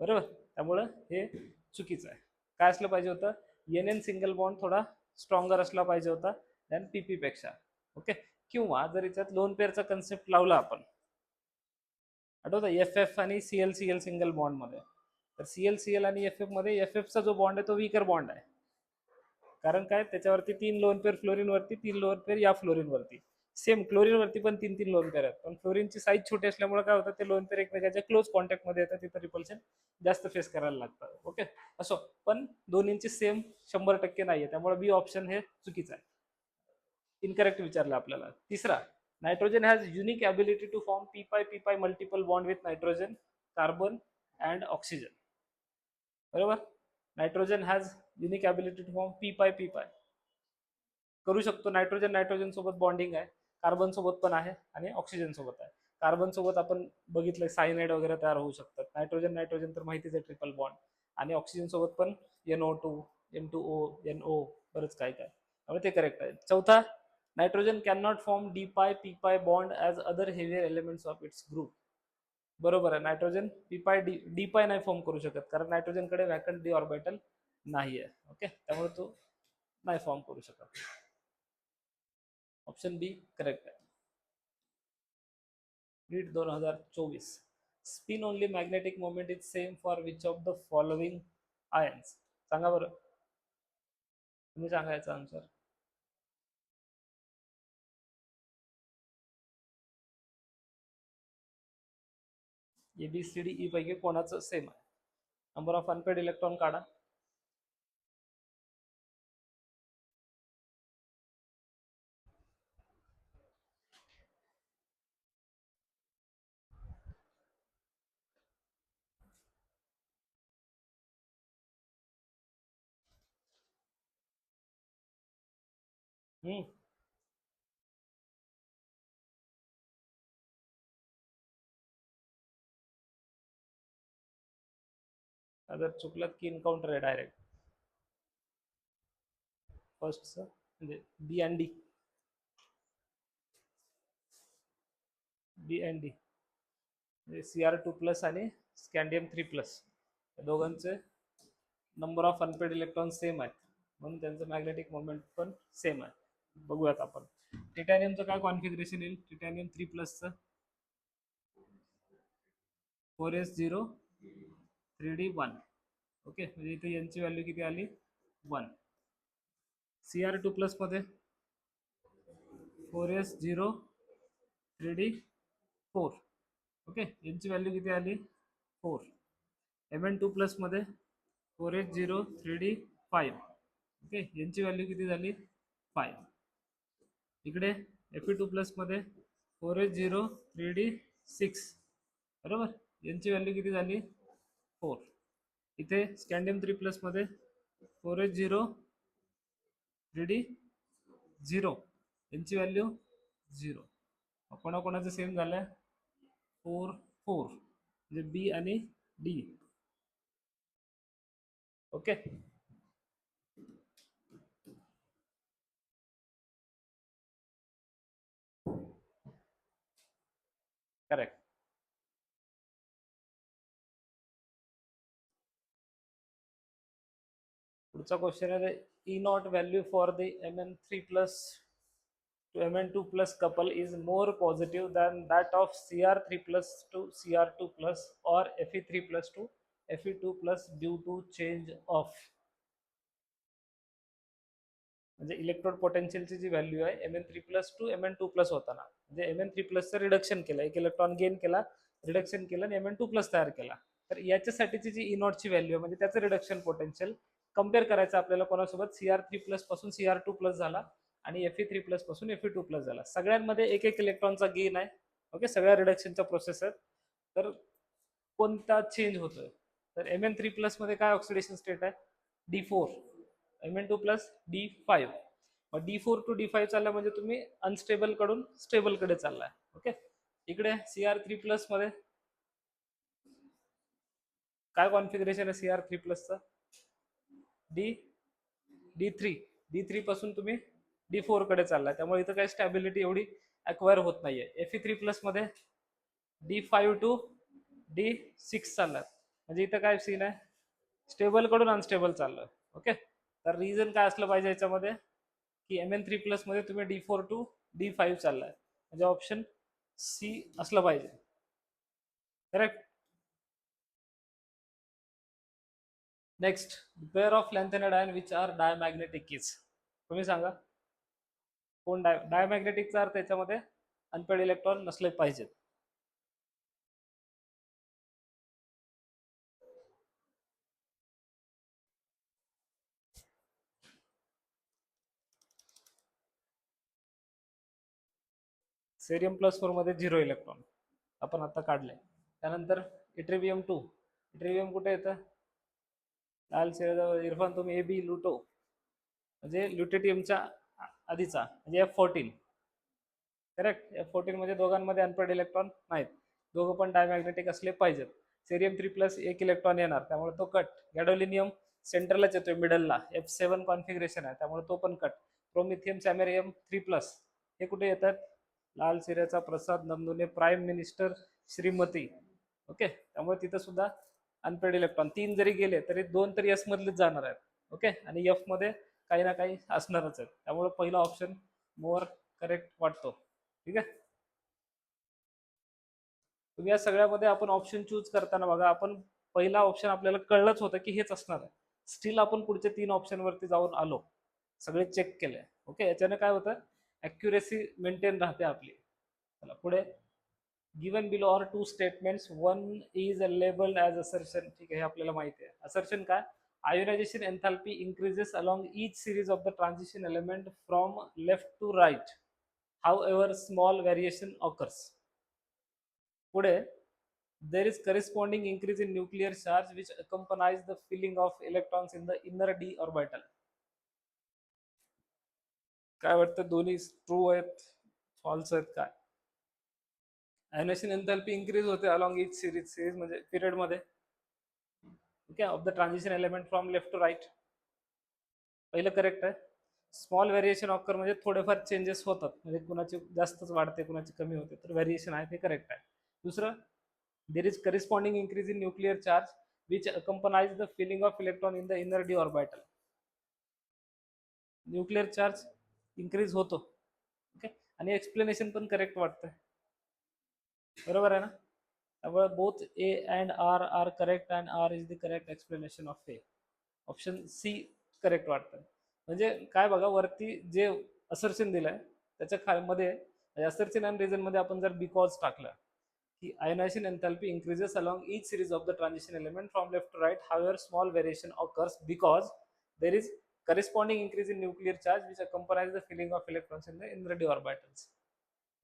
बरोबर. त्यामुळं हे चुकीचं आहे. काय असलं पाहिजे होतं, एन सिंगल बॉन्ड थोडा स्ट्रॉंगर असला पाहिजे होता दॅन पी पेक्षा. ओके. किंवा जर याच्यात लोन पेअरचा कन्सेप्ट लावला आपण, आठवतं एफ एफ आणि सीएल सिंगल बॉन्ड मध्ये, तर सीएल आणि एफ एफ मध्ये एफ एफचा जो बॉन्ड आहे तो वीकर बॉन्ड आहे. कारण काय, त्याच्यावरती 3 लोन पेअर फ्लोरीन वरती, 3 लोन पेअर या फ्लोरीन वरती. सेम क्लोरीन वरती पण 3 लोन पेअर आहेत, पण फ्लोरीनची साईज छोटी असल्यामुळे काय होतं, ते लोन पेअर एकमेकांच्या क्लोज कॉन्टॅक्ट मध्ये येतात, तिथं रिपल्शन जास्त फेस करायला लागतं. ओके. असो, पण दोन्हींची सेम 100% नाहीये, त्यामुळे बी ऑप्शन हे चुकीचं आहे, इनकरेक्ट विचारलं आपल्याला. तिसरा, nitrogen has unique ability to form P pi multiple bond with nitrogen, carbon and oxygen. बरोबर. Nitrogen has unique ability to form P pi, करू शकतो. नायट्रोजन नायट्रोजन सोबत बॉन्डिंग आहे, कार्बन सोबत पण आहे आणि ऑक्सिजन सोबत आहे. कार्बन सोबत आपण बघितलंय सायनाइड वगैरे तयार होऊ शकतात. नायट्रोजन नायट्रोजन तर माहितीच आहे, ट्रिपल बॉन्ड. आणि ऑक्सिजन सोबत पण NO2 N2O NO, बरंच काय काय, त्यामुळे ते करेक्ट आहे. चौथा, nitrogen can not form P pi bond as other heavier elements of its group. बरोबर आहे, नायट्रोजन डी पाय नाही फॉर्म करू शकत, कारण नायट्रोजनकडे वॅकंट डी ऑर्बिटल नाही आहे. ओके. त्यामुळे तो नाही फॉर्म करू शकत. ऑप्शन बी करेक्ट आहे. नीट 2024. Spin only magnetic moment is same for which of the following ions. सांगा बरं, तुम्ही सांगायचं आन्सर. ABCDE पैकी कोणाचं सेम आहे? नंबर ऑफ अनपेड इलेक्ट्रॉन काढा. अगर चुकलात की इनकाउंटर आहे डायरेक्ट. फर्स्ट म्हणजे B and D. B and D म्हणजे Cr2+ आणि Scandium 3+, या दोघांचे number of unpaired electron same आहेत, म्हणून त्यांचं मॅग्नेटिक मोमेंट पण सेम आहे. बघूयात आपण. टिटॅनियमचं काय कॉन्फिगरेशन येईल, Titanium 3+चं 4s0 3d1. ओके. म्हणजे इथे यांची व्हॅल्यू किती आली, 1. Cr2+ मध्ये 4s0 3d4. ओके. यांची व्हॅल्यू किती आली, 4. Mn2+ मध्ये 4s0 3d5. ओके. यांची व्हॅल्यू किती झाली, 5. इकडे Fe2+ मध्ये 4s0 3d6. बरोबर. यांची व्हॅल्यू किती झाली, 4. इथे Scandium 3+ मध्ये 4s0 3d0, यांची व्हॅल्यू 0. कोणाकोणाचं सेम झालंय, 4 4, म्हणजे बी आणि डी. ओके. करेक्ट. पुढचा क्वेश्चन आहे, E not value for the Mn3+ to Mn2+ couple is more positive than that of Cr3+ to Cr2+ or Fe3+ to Fe2+ due to change of. म्हणजे इलेक्ट्रोड पोटेन्शियलची जी व्हॅल्यू आहे Mn3+ टू Mn2+ होताना, म्हणजे Mn3+चं रिडक्शन केलं, एक इलेक्ट्रॉन गेन केला, रिडक्शन केलं आणि Mn2+ तयार केला. तर याच्यासाठीची जी E0ची व्हॅल्यू आहे म्हणजे त्याचं रिडक्शन पोटेन्शियल कम्पेअर करायचं आपल्याला कोणासोबत, Cr3+ पासून Cr2+ झाला आणि Fe3+ पासून Fe2+ झाला. सगळ्यांमध्ये एक एक इलेक्ट्रॉनचा गेन आहे. ओके, सगळ्या रिडक्शनच्या प्रोसेस आहेत. तर कोणता चेंज होतोय, तर Mn3+ मध्ये काय ऑक्सिडेशन स्टेट आहे, D4, Mn2+ D5. मग D4 टू D5 चालला म्हणजे तुम्ही अनस्टेबल कडून स्टेबल कडे चाललाय. ओके, इकडे Cr3+ मध्ये काय कॉन्फिगरेशन आहे Cr3+चं, D3 पासून तुम्ही D4 कडे चाललाय, त्यामुळे इथं काही स्टॅबिलिटी एवढी अक्वायर होत नाहीये. Fe3+ मध्ये D5 टू D6 चाललाय, म्हणजे इथं काय सीन आहे, स्टेबल कडून अनस्टेबल चाललं. ओके, तर रिझन काय असलं पाहिजे याच्यामध्ये, की Mn3+ मध्ये तुम्ही D4 टू D5 चाललाय, म्हणजे ऑप्शन सी असलं पाहिजे. Correct. Next, pair of lanthanide ion which are diamagnetic keys. तुम्ही सांगा कोण डायमॅग्नेटिकचा अर्थ याच्यामध्ये अनपेड इलेक्ट्रॉन नसले पाहिजेत. Cerium+4 मध्ये 0 इलेक्ट्रॉन आपण आता काढले. त्यानंतर Yttrium-2, Yttrium कुठे येतं, लाल शेजावर. इरफान तुम्ही AB लुटो म्हणजे ल्युटेटियमच्या आधीचा म्हणजे F14. करेक्ट, F14 म्हणजे दोघांमध्ये अनपेड इलेक्ट्रॉन नाहीत, दोघं पण डायमॅग्नेटिक असले पाहिजेत. Cerium-3+ एक इलेक्ट्रॉन येणार, त्यामुळे तो कट. गॅडोलिनियम सेंटरलाच येतोय मिडलला, F7 कॉन्फिगरेशन आहे, त्यामुळे तो पण कट. प्रोमिथियम सॅमेरियम 3+ हे कुठे येतात, लाल सिऱ्याचा प्रसाद नंदुने प्राईम मिनिस्टर श्रीमती. ओके, त्यामुळे तिथं सुद्धा अनपेड इलेक्ट्रॉन 3 जरी गेले तरी 2 तरी एस मधलेच जाणार आहेत. ओके, आणि एफ मध्ये काही ना काही असणारच आहेत, त्यामुळे पहिला ऑप्शन मोर करेक्ट वाटतो. ठीक आहे, तुम्ही या सगळ्यामध्ये आपण ऑप्शन चूज करताना बघा, आपण पहिला ऑप्शन आपल्याला कळलंच होतं की हेच असणार आहे, स्टील आपण पुढच्या 3 ऑप्शन वरती जाऊन आलो, सगळे चेक केले. ओके, याच्याने काय होतं, ॲक्युरेसी मेंटेन राहते आपली. चला पुढे, given below are 2 statements, one is labelled as assertion. ठीक आहे, हे आपल्याला माहिती आहे. असर्शन काय, ionisation enthalpy increases along each series of the transition element from left to right, however small variation occurs. पुढे, there is corresponding increase in nuclear charge which accompanies the filling of electrons in the inner d orbital. काय वाटतं, दोन्ही ट्रू आहेत फॉल्स आहेत काय, आयोनायझेशन एन्थॅल्पी इंक्रीज होते अलॉंग ईच सिरीज म्हणजे पिरियड मध्ये, okay, of the transition element from left to right, पहिलं करेक्ट आहे. स्मॉल व्हेरिएशन ऑकर म्हणजे थोडेफार चेंजेस होतात, म्हणजे कुणाची जास्तच वाढते कुणाची कमी होते, तर व्हेरिएशन आहे ते करेक्ट आहे. दुसरं, there is corresponding increase in nuclear charge which accompany the filling of electron in the inner D orbital. Nuclear charge increase होतो. ओके, आणि एक्सप्लेनेशन पण करेक्ट वाटतंय, बरोबर आहे ना. त्यामुळे both A and R are correct and R is the correct explanation of A. Option C correct वाटतं. म्हणजे काय बघा, वरती जे असर्शन दिलंय त्याच्या मध्ये असर्शन अँड रिझन मध्ये आपण जर बिकॉज टाकलं की ionisation enthalpy increases along each series of the transition element from left to right, however small variation occurs because there is corresponding increase in nuclear charge which accompanies the filling of electrons in the inner d orbitals.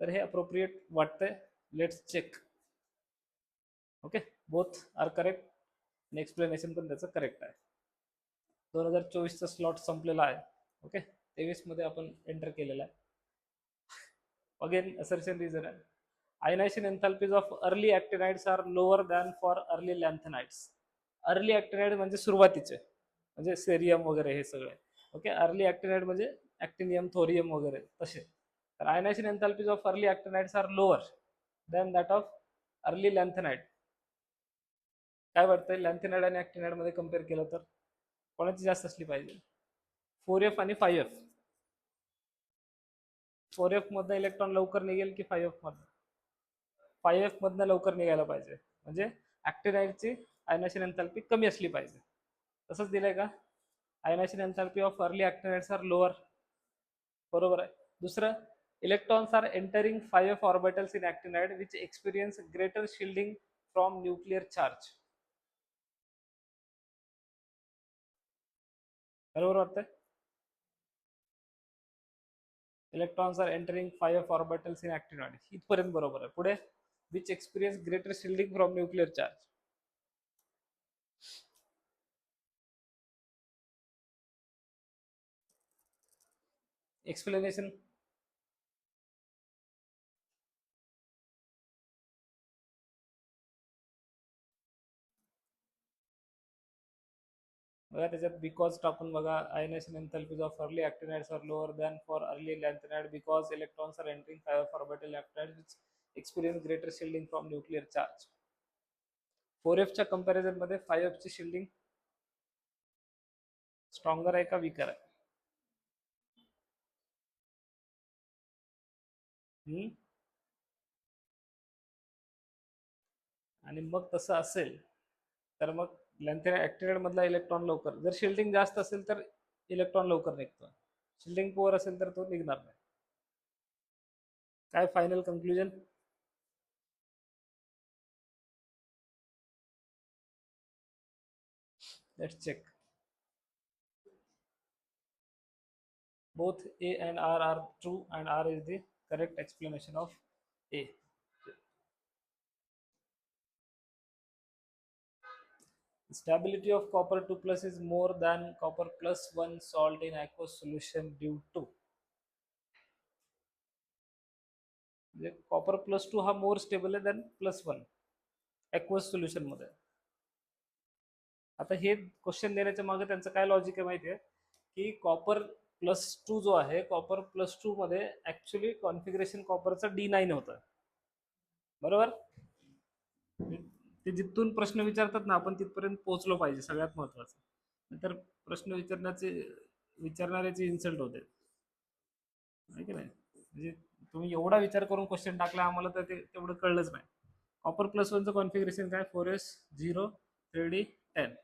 तर हे अप्रोप्रिएट वाटतंय, let's check. Okay, both are correct आणि एक्सप्लेनेशन पण त्याचं करेक्ट आहे. 2024चा स्लॉट संपलेला आहे. ओके, 23 मध्ये आपण एंटर केलेला आहे. अगेन असर्शन रिझन आहे, ionisation enthalpies of early actinides are lower than for early lanthanides. Early actinide म्हणजे सुरुवातीचे, म्हणजे सेरियम वगैरे हे सगळे. ओके, अर्ली ॲक्टिनाइड म्हणजे ॲक्टिनियम थोरियम वगैरे तसे. तर ionisation enthalpies of early actinides are lower than that of early lanthanide. काय वाटतंय, लॅन्थेनाइड आणि ॲक्टिनाइड मध्ये कम्पेअर केलं तर कोणाची जास्त असली पाहिजे, 4F आणि 5F. 4F मधनं इलेक्ट्रॉन लवकर निघेल की 5F मधनं, 5F मधनं लवकर निघायला पाहिजे, म्हणजे ॲक्टिनाइडची आयोनायझेशन एन्थॅल्पी कमी असली पाहिजे. तसंच दिलंय का, ionisation enthalpy of early actinides are lower बरोबर आहे. दुसरं, electrons are entering 5f orbitals in actinide which experience greater shielding from nuclear charge. बरोबर वाटतंय? Electrons are entering 5f orbitals in actinide, इथपर्यंत बरोबर आहे. पुढे, which experience greater shielding from nuclear charge. Explanation. बघा त्याच्यात बिकॉज टाकून बघा, ionisation enthalpies of early actinides are lower than for early lanthanide because electrons are entering 5f orbital actinides which experience greater shielding from nuclear charge. 4f च्या कंपॅरिझन मध्ये 5f ची शिल्डिंग स्ट्रॉंगर आहे का वीकर आहे? आणि मग तसं असेल तर मग लॅन्थेनाइड ऍक्टिनाइड मधला इलेक्ट्रॉन लवकर, जर शिल्डिंग जास्त असेल तर इलेक्ट्रॉन लवकर निघतो, शिल्डिंग पुअर असेल तर तो निघणार नाही. काय final conclusion? Let's check. Both A and R are true, and R is the correct explanation of A. Stability of copper 2 plus is more than copper plus 1 salt in aqueous solution due to. Copper plus 2 हा मोर स्टेबल आहे दॅन प्लस 1 aqueous सोल्युशन मध्ये. आता हे क्वेश्चन देण्याच्या मागे त्यांचं काय लॉजिक आहे माहिती आहे की कॉपर प्लस 2 जो आहे, कॉपर प्लस 2 मध्ये ऍक्च्युली कॉन्फिगरेशन कॉपरचा D9 होतं, बरोबर. ते जिथून प्रश्न विचारतात ना, आपण तिथपर्यंत पोहोचलो पाहिजे, सगळ्यात महत्वाचं. नंतर प्रश्न विचारणाऱ्याचे इन्सल्ट होते, आहे की नाही. म्हणजे तुम्ही एवढा विचार करून क्वेश्चन टाकला, आम्हाला तर ते तेवढं कळलंच नाही. कॉपर प्लस 1चं कॉन्फिगरेशन काय? 4s0 3d10.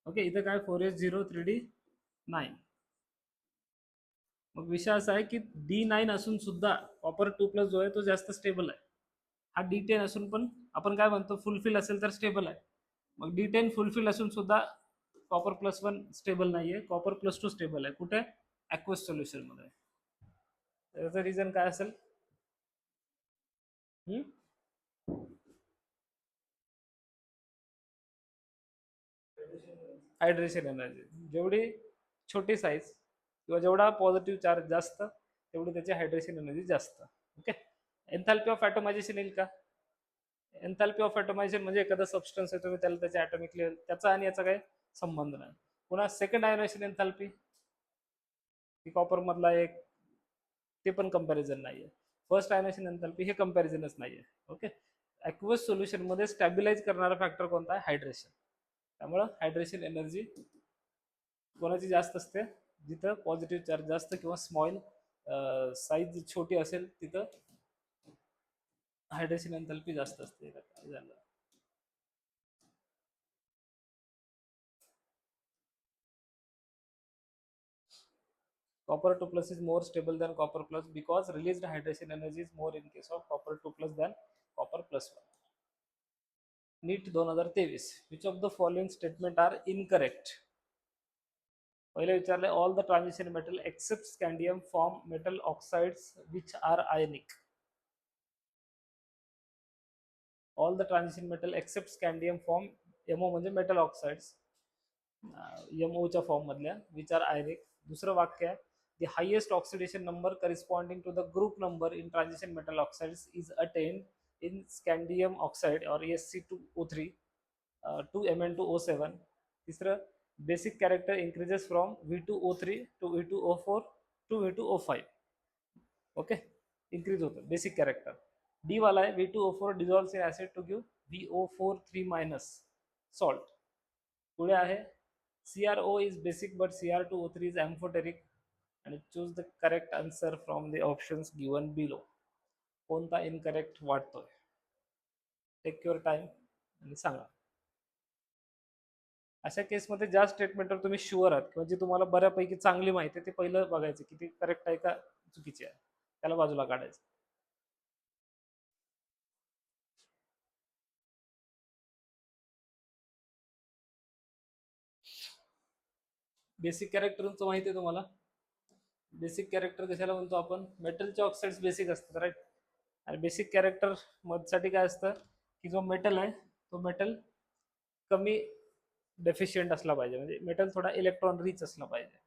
ओके, इथं काय 4s0 3d9. मग विषय असा आहे की D9 असून सुद्धा कॉपर 2 प्लस जो आहे तो जास्त स्टेबल आहे. हा D10 असून पण आपण काय म्हणतो, फुलफिल असेल तर स्टेबल आहे. मग D10 फुलफिल असून सुद्धा कॉपर प्लस 1 स्टेबल नाहीये, कॉपर प्लस 2 स्टेबल आहे. कुठे? ऍक्वस सोल्युशन मध्ये. त्याचं रिझन काय असेल? Hydration energy. जेवढी छोटी साईज किंवा जेवढा पॉझिटिव्ह चार्ज जास्त, तेवढी त्याची हायड्रेशन एनर्जी जास्त. ओके. एन्थॅल्पी ऑफ ॲटोमायझेशन येईल का? एन्थॅल्पी ऑफ ॲटोमायझेशन म्हणजे एखादा सबस्टन्स आहे, तुम्ही त्याला त्याच्या ॲटॉमिक लेवल, त्याचा आणि याचा काही संबंध नाही. पुन्हा सेकंड आयोनेशन एन्थॅल्पी, कॉपर मधला एक, ते पण कंपॅरिझन नाहीये. फर्स्ट आयोनेशन एन्थॅल्पी हे कंपॅरिझनच नाहीये. ओके. ॲक्वस सोल्युशन मध्ये स्टॅबिलाइज करणारा फॅक्टर कोणता आहे? हायड्रेशन. त्यामुळं हायड्रेशन एनर्जी कोणाची जास्त असते? जिथं पॉझिटिव्ह चार्ज जास्त किंवा स्मॉल साईज छोटी असेल तिथं हायड्रेशन एन्थॅल्पी जास्त असते. काय झालं? Copper 2 plus is more stable than copper plus because released hydration energy is more in case of copper 2 plus than copper plus 1. NEET 2023. Which of the following statement are incorrect? पहिले विचारले, all the transition metal except scandium form metal oxides which are ionic. All the transition metal except scandium form MO म्हणजे metal oxides, MO च्या फॉर्म मधल्या, which are ionic. दुसरं वाक्य आहे, the highest oxidation number corresponding to the group number in transition metal oxides is attained in scandium oxide or Sc2O3 to Mn2O7. तिसरं, basic character increases from V2O3 to V2O4 to V2O5. Okay, increase होतं बेसिक कॅरेक्टर. डी वाला आहे V2O4 dissolves in acid to give VO4 3- salt. पुढे आहे CrO is basic but Cr2O3 is amphoteric, and choose the correct answer from the options given below. कोणता इनकरेक्ट वाटतोय? टेक युअर टाइम आणि सांगा. अशा केसमध्ये ज्या स्टेटमेंटवर तुम्ही शुअर आहात किंवा जी तुम्हाला बऱ्यापैकी चांगली माहिती आहे ते पहिलं बघायचं की ती करेक्ट आहे का चुकीची आहे, त्याला बाजूला काढायचं. बेसिक कॅरेक्टरचं माहिती आहे तुम्हाला? बेसिक कॅरेक्टर कशाला म्हणतो आपण? मेटलचे ऑक्साईड्स बेसिक असतात, राईट. आणि बेसिक कॅरेक्टर साठी काय असतं की जो मेटल आहे तो मेटल कमी डेफिशियंट असला पाहिजे, म्हणजे मेटल थोडा इलेक्ट्रॉन रिच असला पाहिजे.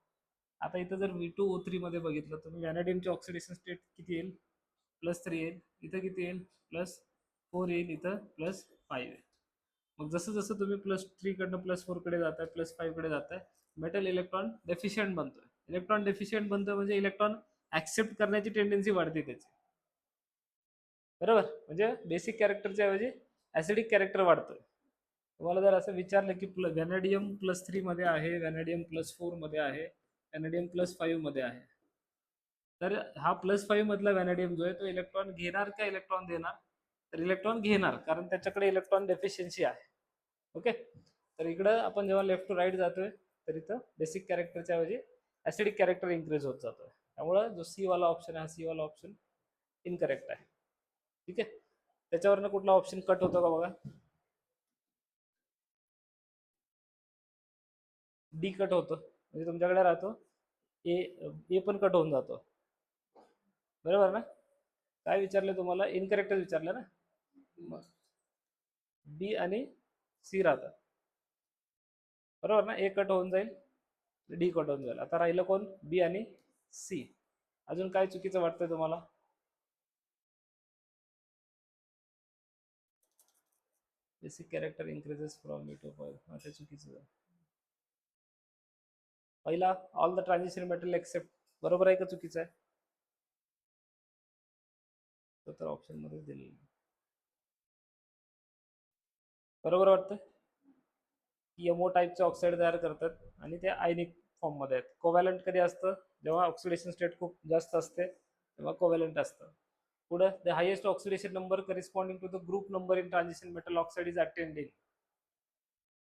आता इथं जर V2O3 मध्ये बघितलं तर व्हॅनेडियमची ऑक्सिडेशन स्टेट किती येईल? +3 येईल. इथं किती येईल? +4 येईल. इथं +5 येईल. मग जसं जसं तुम्ही +3 कडनं +4 कडे जाताय, +5 कडे जाताय, मेटल इलेक्ट्रॉन डेफिशियंट बनतोय. इलेक्ट्रॉन डेफिशियंट बनतोय म्हणजे इलेक्ट्रॉन ऍक्सेप्ट करण्याची टेंडन्सी वाढते त्याची, बरोबर. म्हणजे बेसिक कॅरेक्टरच्या ऐवजी ऍसिडिक कॅरेक्टर वाढतोय. तुम्हाला जर असं विचारलं की व्हॅनेडियम +3 मध्ये आहे, व्हॅनेडियम +4 मध्ये आहे, व्हॅनेडियम +5 मध्ये आहे, तर हा +5 मधला व्हॅनेडियम जो आहे तो इलेक्ट्रॉन घेणार का इलेक्ट्रॉन देणार? तर इलेक्ट्रॉन घेणार, कारण त्याच्याकडे इलेक्ट्रॉन डेफिशियन्सी आहे. ओके. तर इकडं आपण जेव्हा लेफ्ट टू राईट जातोय तर इथं बेसिक कॅरेक्टरच्या ऐवजी ऍसिडिक कॅरेक्टर इन्क्रीज होत जातोय. त्यामुळं जो सी वाला ऑप्शन आहे, हा सी वाला ऑप्शन इनकरेक्ट आहे. ठीक आहे. त्याच्यावरनं कुठला ऑप्शन कट होतो का बघा? डी कट होतो, म्हणजे तुमच्याकडे राहतो ए. ए पण कट होऊन जातो, बरोबर ना? काय विचारलं तुम्हाला? इनकरेक्ट विचारलं ना. बी आणि सी राहतात, बरोबर ना? ए कट होऊन जाईल, डी कट होऊन जाईल. आता राहिलं कोण? बी आणि सी. अजून काय चुकीचं वाटतंय तुम्हाला? बेसिक कॅरेक्टर इन्क्रीजेस फ्रॉम मी टू फाईव्ह, ते चुकीचं आहे. पहिला all the transition metal except, बरोबर आहे का चुकीचं आहे? तर ऑप्शन मध्ये दिलेलं बरोबर वाटतं. एमओ टाईपचे ऑक्साईड तयार करतात आणि ते आयनिक फॉर्म मध्ये आहेत. कोव्हॅलंट कधी असतं? जेव्हा ऑक्सिडेशन स्टेट खूप जास्त असते तेव्हा कोव्हॅलंट असतं. पुढे the highest oxidation number corresponding to the group number in transition metal oxide is attained in.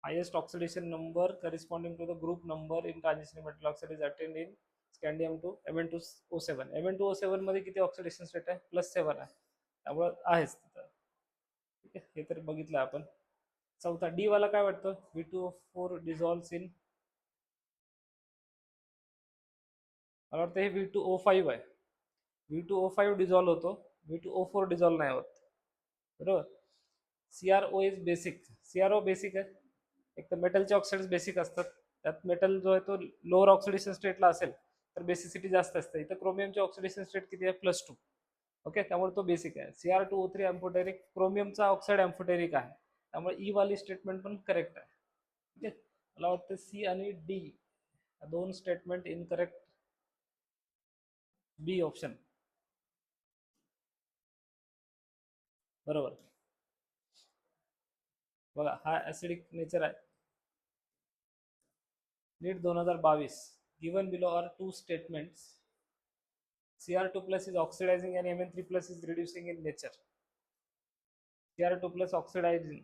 Highest oxidation number corresponding to the group number in transition metal oxide is attained in scandium to Mn2O7. Mn2O7 मध्ये किती ऑक्सिडेशन स्टेट आहे? +7 आहे, त्यामुळे आहेच तिथं. ठीक आहे, हे तर बघितलं आपण. चौथा डी वाला काय वाटतं? V2O4 डिझॉल्व्स इन, मला वाटतं हे V2O5 आहे. V2O5 डिझॉल्व्ह होतो, V2O4 डिझॉल्व्ह नाही होत, बरोबर. CRO is basic. CRO basic आहे. एक तर मेटलचे ऑक्साईड्स बेसिक असतात, त्यात मेटल जो आहे तो लोअर ऑक्सिडेशन स्टेटला असेल तर बेसिसिटी जास्त असते. इथं क्रोमियमचे ऑक्सिडेशन स्टेट किती आहे? +2. ओके, त्यामुळे तो बेसिक आहे. Cr2O3 एम्फोटेरिक, क्रोमियमचा ऑक्साईड एम्फोटेरिक आहे, त्यामुळे ई वाली स्टेटमेंट पण करेक्ट आहे. ठीक आहे, मला वाटतं सी आणि डी दोन स्टेटमेंट इनकरेक्ट. बी ऑप्शन बरोबर. बघा, हा ऍसिडिक नेचर आहे. NEET 2022. Given below are two statements. Cr2 plus is oxidizing and Mn3 plus is reducing in nature. Cr2 plus oxidizing,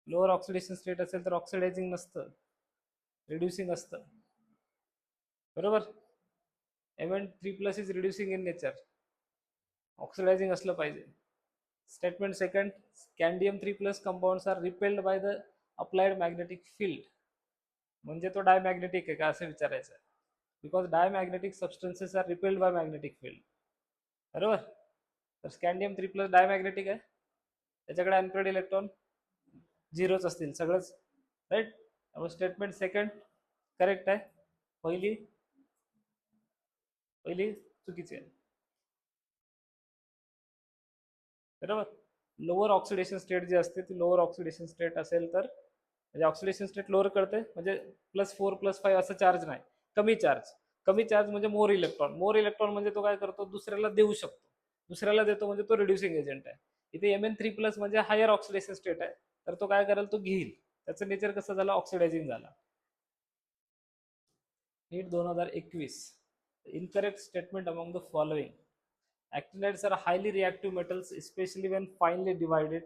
lower oxidation state असेल तर ऑक्सिडायझिंग नसतं, रिड्युसिंग असतं, बरोबर. Mn3 plus is reducing in nature, oxidising असलं पाहिजे. Statement second, scandium 3 plus compounds are repelled by the applied magnetic field. म्हणजे तो डायमॅग्नेटिक आहे का असं विचारायचं आहे. Because diamagnetic substances are repelled by magnetic field, बरोबर. तर स्कॅन्डियम 3 प्लस डायमॅग्नेटिक आहे, त्याच्याकडे अनपेड इलेक्ट्रॉन झिरोच असतील सगळंच, राईट. त्यामुळे स्टेटमेंट सेकंड करेक्ट आहे. पहिली पहिली चुकीची आहे, बरोबर. लोअर ऑक्सिडेशन स्टेट जी असते ती लोअर ऑक्सिडेशन स्टेट असेल तर, म्हणजे ऑक्सिडेशन स्टेट लोअर करते म्हणजे +4 +5 असं चार्ज नाही, कमी चार्ज. कमी चार्ज म्हणजे मोर इलेक्ट्रॉन. मोर इलेक्ट्रॉन म्हणजे तो काय करतो? दुसऱ्याला देऊ शकतो. दुसऱ्याला देतो म्हणजे तो रिड्युसिंग एजंट आहे. इथे Mn3 प्लस म्हणजे हायर ऑक्सिडेशन स्टेट आहे, तर तो काय करेल? तो घेईल. त्याचं नेचर कसं झालं? ऑक्सिडायझिंग झाला. नीट 2021. Incorrect statement among the following. Actinides are highly reactive metals, especially when finely divided.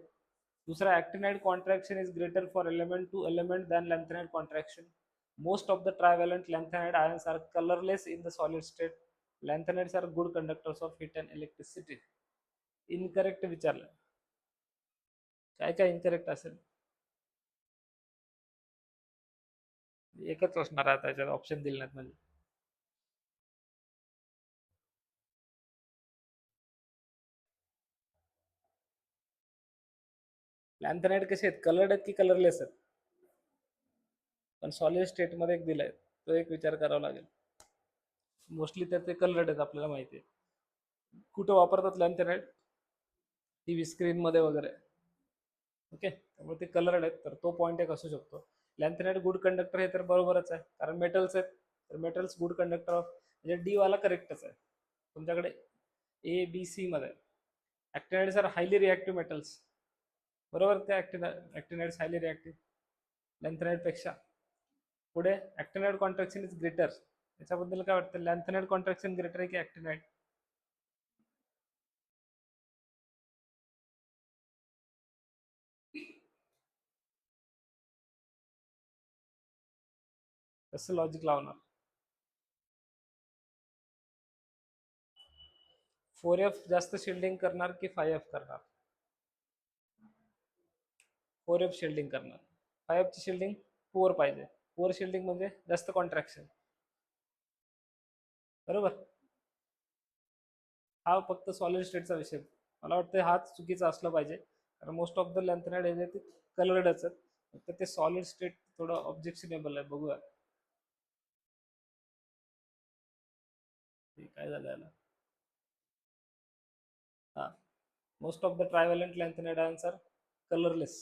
दूसरा, actinide contraction is greater for element to element than lanthanide contraction. Most of the trivalent lanthanide ions are colorless in the solid state. Lanthanides are good conductors of heat and electricity. Incorrect विचारलं. काय काय इनकरेक्ट असेल? एकच असणार आहे त्याच्यात, ऑप्शन दिले नाहीत म्हणजे. लॅन्थनाइड कसे आहेत, कलर्ड आहेत की कलरलेस आहेत? पण सॉलिड स्टेट मध्ये एक दिलाय, तो एक विचार करावा लागेल. मोस्टली तर ते कलर्ड आहेत आपल्याला माहिती आहे. कुठं वापरतात लॅन्थनाइड? टीव्ही स्क्रीन मध्ये वगैरे. ओके, त्यामुळे ते कलर्ड आहेत, तर तो पॉईंट एक असू शकतो. लॅन्थनाइड गुड कंडक्टर हे तर बरोबरच आहे, कारण मेटल्स आहेत, तर मेटल्स गुड कंडक्टर ऑफ, म्हणजे डी वाला करेक्टच आहे तुमच्याकडे. ए बी सी मध्ये ऍक्टिनाइड्स आर हायली रिॲक्टिव्ह मेटल्स, बरोबर. ते ऍक्टिनाइड्स हायली रिॲक्टिव्ह लॅन्थनाइड पेक्षा. पुढे ऍक्टिनाइड कॉन्ट्रॅक्शन इज ग्रेटर, याच्याबद्दल काय वाटतं? लॅन्थनाइड कॉन्ट्रॅक्शन ग्रेटर आहे की ऍक्टिनाइड? कसं लॉजिक लावणार? 4F जास्त शिल्डिंग करणार की 5F करणार? 4F शिल्डिंग करणार. 5F ची शिल्डिंग पुअर पाहिजे. पुअर शिल्डिंग म्हणजे जास्त कॉन्ट्रॅक्शन, बरोबर. हा फक्त सॉलिड स्टेटचा विषय, मला वाटतं हाच चुकीचा असला पाहिजे, कारण मोस्ट ऑफ द लॅन्थनाइड आहे ते कलर्डच आहेत, फक्त ते सॉलिड स्टेट थोडं ऑब्जेक्शनेबल आहे. बघूया काय झालं याला. हा, most of the trivalent lanthanide ions are colourless.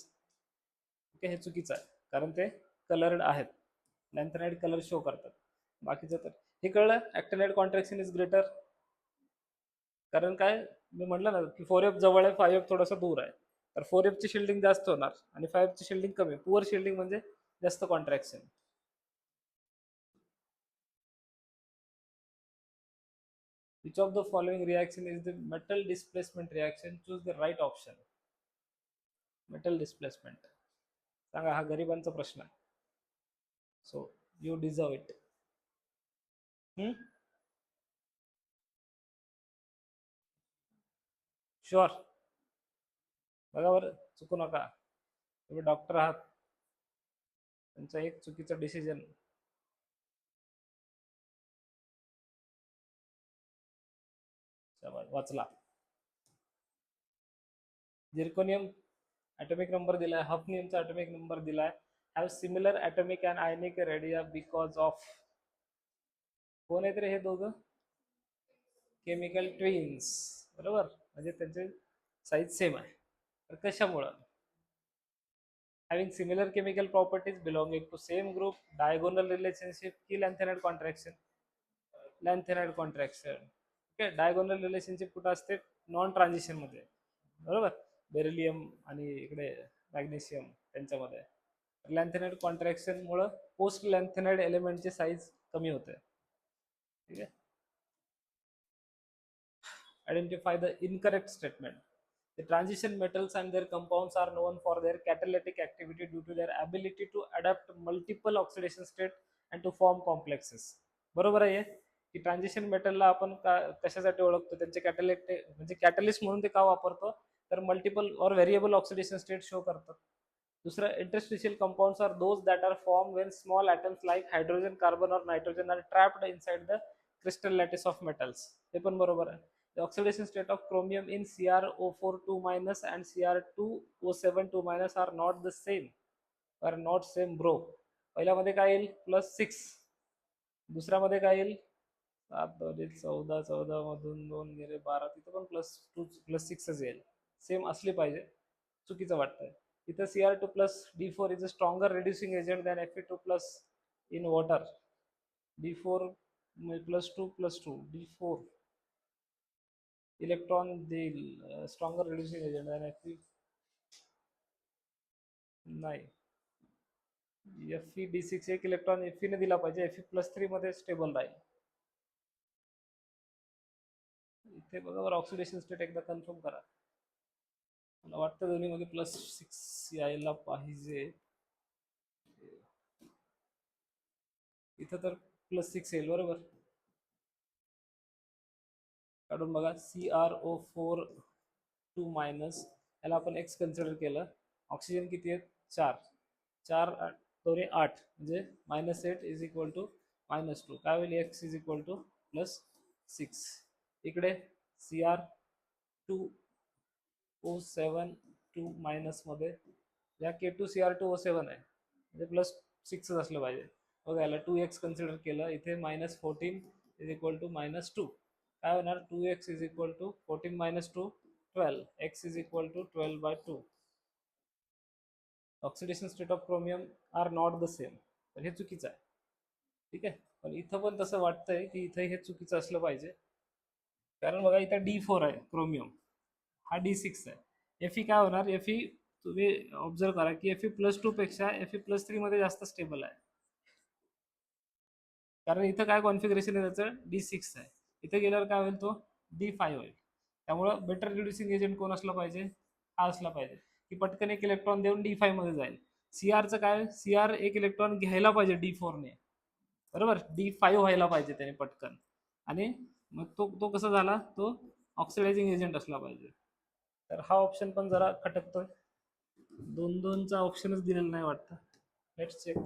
Okay, हे चुकीचं आहे, कारण ते कलर्ड आहेत. लॅन्थनाइड कलर शो करतात. बाकीचं तर हे कळलं. ऍक्टिनाइड कॉन्ट्रॅक्शन इज ग्रेटर, कारण काय मी म्हटलं ना की 4F जवळ आहे, 5F थोडासा दूर आहे, तर 4F ची शिल्डिंग जास्त होणार आणि 5F ची शिल्डिंग कमी. पुअर शिल्डिंग म्हणजे जास्त contraction. Which of the following reaction is the metal displacement reaction? Choose the right option. Metal displacement, सांगा, हा गरिबांचा प्रश्न आहे. So you deserve it. Sure? बघा बरं, चुकू नका, तुम्ही डॉक्टर आहात. त्यांचा एक चुकीचा डिसिजन. वाचला. झिर्कोनियम atomic नंबर दिलाय, हफनियमचा atomic नंबर दिलाय. Have similar atomic and ionic radii because of. कोण आहेत रे हे दोघं? केमिकल ट्विन्स, बरोबर, म्हणजे त्यांचे साईज सेम आहे. तर कशामुळं? having similar chemical properties belonging to same group, diagonal relationship की lanthanide contraction? lanthanide contraction. Okay, diagonal relationship कुठं असते? नॉन ट्रान्झिशन मध्ये, बरोबर. बेरिलियम आणि इकडे मॅग्नेशियम त्यांच्यामध्ये. लॅन्थेनाइड कॉन्ट्रॅक्शन मुळे पोस्ट लॅन्थेनाइड एलिमेंटची साईज कमी होते. ठीक आहे. Identify the incorrect statement. The transition metals and their compounds are known for their catalytic activity due to their ability to adapt multiple oxidation state and to form complexes. बरोबर आहे की ट्रान्झिशन मेटलला आपण कशासाठी ओळखतो? त्यांचे कॅटलिस्ट, म्हणजे कॅटलिस्ट म्हणून ते का वापरतो? तर मल्टिपल और व्हेरिएबल ऑक्सिडेशन स्टेट शो करतात. दुसरं, interstitial compounds are those that are form when small atoms like hydrogen, carbon और nitrogen are trapped inside the crystal lattice of metals. हे पण बरोबर आहे. The oxidation state of chromium in CrO4 2- and Cr2O7 2- are not the same, are not same bro. पहिल्यामध्ये काय येईल? +6. दुसऱ्यामध्ये काय येईल? 7 2 14, 14 मधून 2 गेले 12, तिथं पण +2 +6च येईल. सेम असली पाहिजे, चुकीचं वाटतंय. इथं Cr2+D4 is a stronger reducing agent than Fe2+ in water. D4 +2 D4 electron देईल, स्ट्रॉंगर रिड्युसिंग एजंट आणि Fe नाही. Fe d6 एक इलेक्ट्रॉन Fe ने दिला पाहिजे, Fe+3 मध्ये स्टेबल राहील. इथे बघा, ऑक्सिडेशन स्टेट एकदा कन्फर्म करा. मला वाटतं दोन्हीमध्ये +6 यायला पाहिजे. इथं तर +6 येईल बरोबर. काढून बघा CrO4 2 याला आपण x कन्सिडर केलं. ऑक्सिजन किती आहेत 4. 4 दोन्ही 8 म्हणजे -8 इज इक्वल टू -2. काय होईल x इज इक्वल टू +6. इकडे Cr2O7 मध्ये या K2Cr2O7 आहे म्हणजे +6 असलं पाहिजे. बघा याला 2x कन्सिडर केलं, इथे -14 इज इक्वल टू -2. काय होणार 2x is equal to 14 - 2 12. x is equal to 12/2. Oxidation state of chromium are not the same. तर हे चुकीचं आहे. ठीक आहे, पण इथं पण तसं वाटतंय की इथं हे चुकीचं असलं पाहिजे. कारण बघा इथं D4 आहे क्रोमियम, हा D6 आहे. Fe काय होणार, Fe तुम्ही ऑब्झर्व करा की Fe+2 पेक्षा Fe+3 मध्ये जास्त स्टेबल आहे. कारण इथं काय कॉन्फिगरेशन आहे त्याचं D6 आहे. इथे गेल्यावर काय होईल तो D5 होईल. त्यामुळं बेटर रिड्युसिंग एजंट कोण असला पाहिजे, हा असला पाहिजे की पटकन एक इलेक्ट्रॉन देऊन D5 मध्ये जाईल. Crचं काय, Cr एक इलेक्ट्रॉन घ्यायला पाहिजे D4 ने, बरोबर, D5 व्हायला पाहिजे त्याने पटकन. आणि मग तो तो कसा झाला, तो ऑक्सिडायझिंग एजंट असला पाहिजे. तर हा ऑप्शन पण जरा खटकतोय. 2-2चा ऑप्शनच दिलेला नाही वाटतं. Let's check.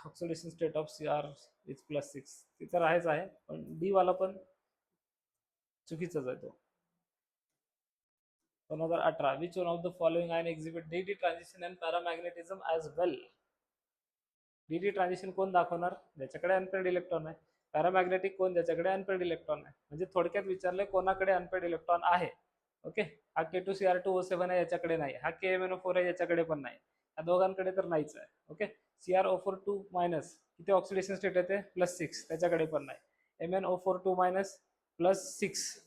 Oxidation state of Cr is +6. ती तर आहेच आहे, पण डी वाला पण चुकीचाच आहे तो. 2018. Which one of the following ion exhibit D transition and paramagnetism as well. D transition कोण दाखवणार, ज्याच्याकडे अनपेड इलेक्ट्रॉन आहे. पॅरामॅग्नेटिक कोण, ज्याच्याकडे अनपेड इलेक्ट्रॉन आहे. म्हणजे थोडक्यात विचारले कोणाकडे अनपेड इलेक्ट्रॉन आहे. ओके, हा K2Cr2O7 आहे, याच्याकडे नाही. हा KMnO4 आहे, याच्याकडे पण नाही. या दोघांकडे तर नाहीच आहे. ओके, CrO4 2- किती ऑक्सिडेशन स्टेट येते +6, त्याच्याकडे पण नाही. MnO4 2- +6,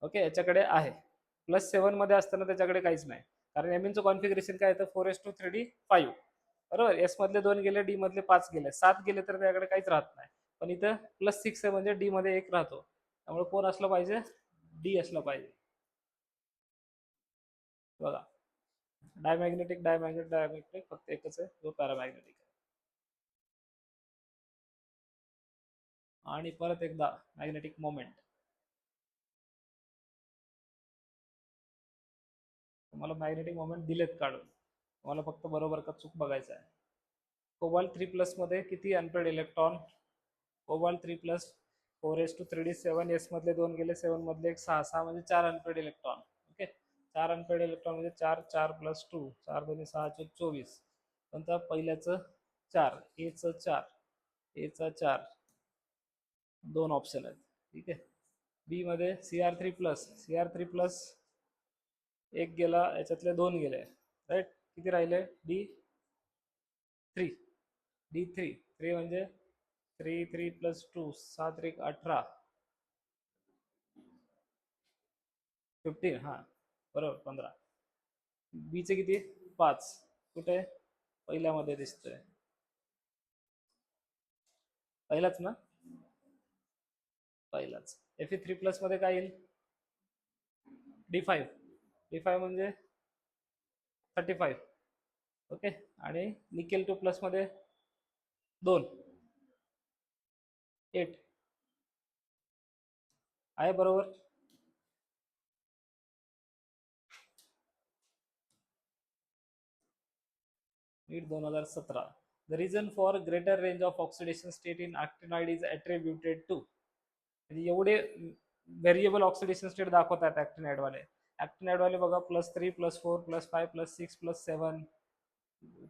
ओके, याच्याकडे आहे. +7 मध्ये असताना त्याच्याकडे काहीच नाही. कारण Mnचं कॉन्फिगरेशन काय येतं 4s2 3d5, बरोबर. एस मधले 2 गेले, डी मधले 5 गेले, 7 गेले तर त्याकडे काहीच राहत नाही. पण इथं +6 आहे म्हणजे डी मध्ये 1 राहतो. त्यामुळे कोण असलं पाहिजे, डी असलं पाहिजे. बघा, डायमॅग्नेटिक फक्त एकच आहे, जो पॅरामॅग्नेटिक आहे. आणि परत एकदा मॅग्नेटिक मोमेंट. तुम्हाला मॅग्नेटिक मोमेंट दिलेत काढून, तुम्हाला फक्त बरोबर का चूक बघायचं आहे. कोबाल्ट 3+ मध्ये किती unpaired electron, cobalt 3+ 4s2 3d7, S मधले 2 गेले, 7 मधले 1, 6, 6 म्हणजे 4 unpaired electron. Okay, 4 unpaired electron म्हणजे 4, 4 + 2, 4 2 6 24. नंतर पहिल्याचं 4, एचं 4, एचा 4, 2 ऑप्शन आहेत. ठीक आहे, बी मध्ये Cr3+, एक गेला, याच्यातले 2 गेले, राईट. किती राहिले, D3, D3 म्हणजे 3 3 + 2, 7 1 18, 15, हा बरोबर 15. बीचे किती 5, कुठे पहिल्यामध्ये दिसतोय, पहिलाच ना, पहिलाच. Fe3+ मध्ये काय येईल, D5, D5 म्हणजे 35. ओके, आणि निकेल 2+ मध्ये 2, 8 आहे, बरोबर. NEET 2017. The reason for greater range of oxidation state in actinoid is attributed to. म्हणजे एवढे व्हेरिएबल ऑक्सिडेशन स्टेट दाखवतात ॲक्टिनाइड वाले बघा, +3 +4 +5 +6 +7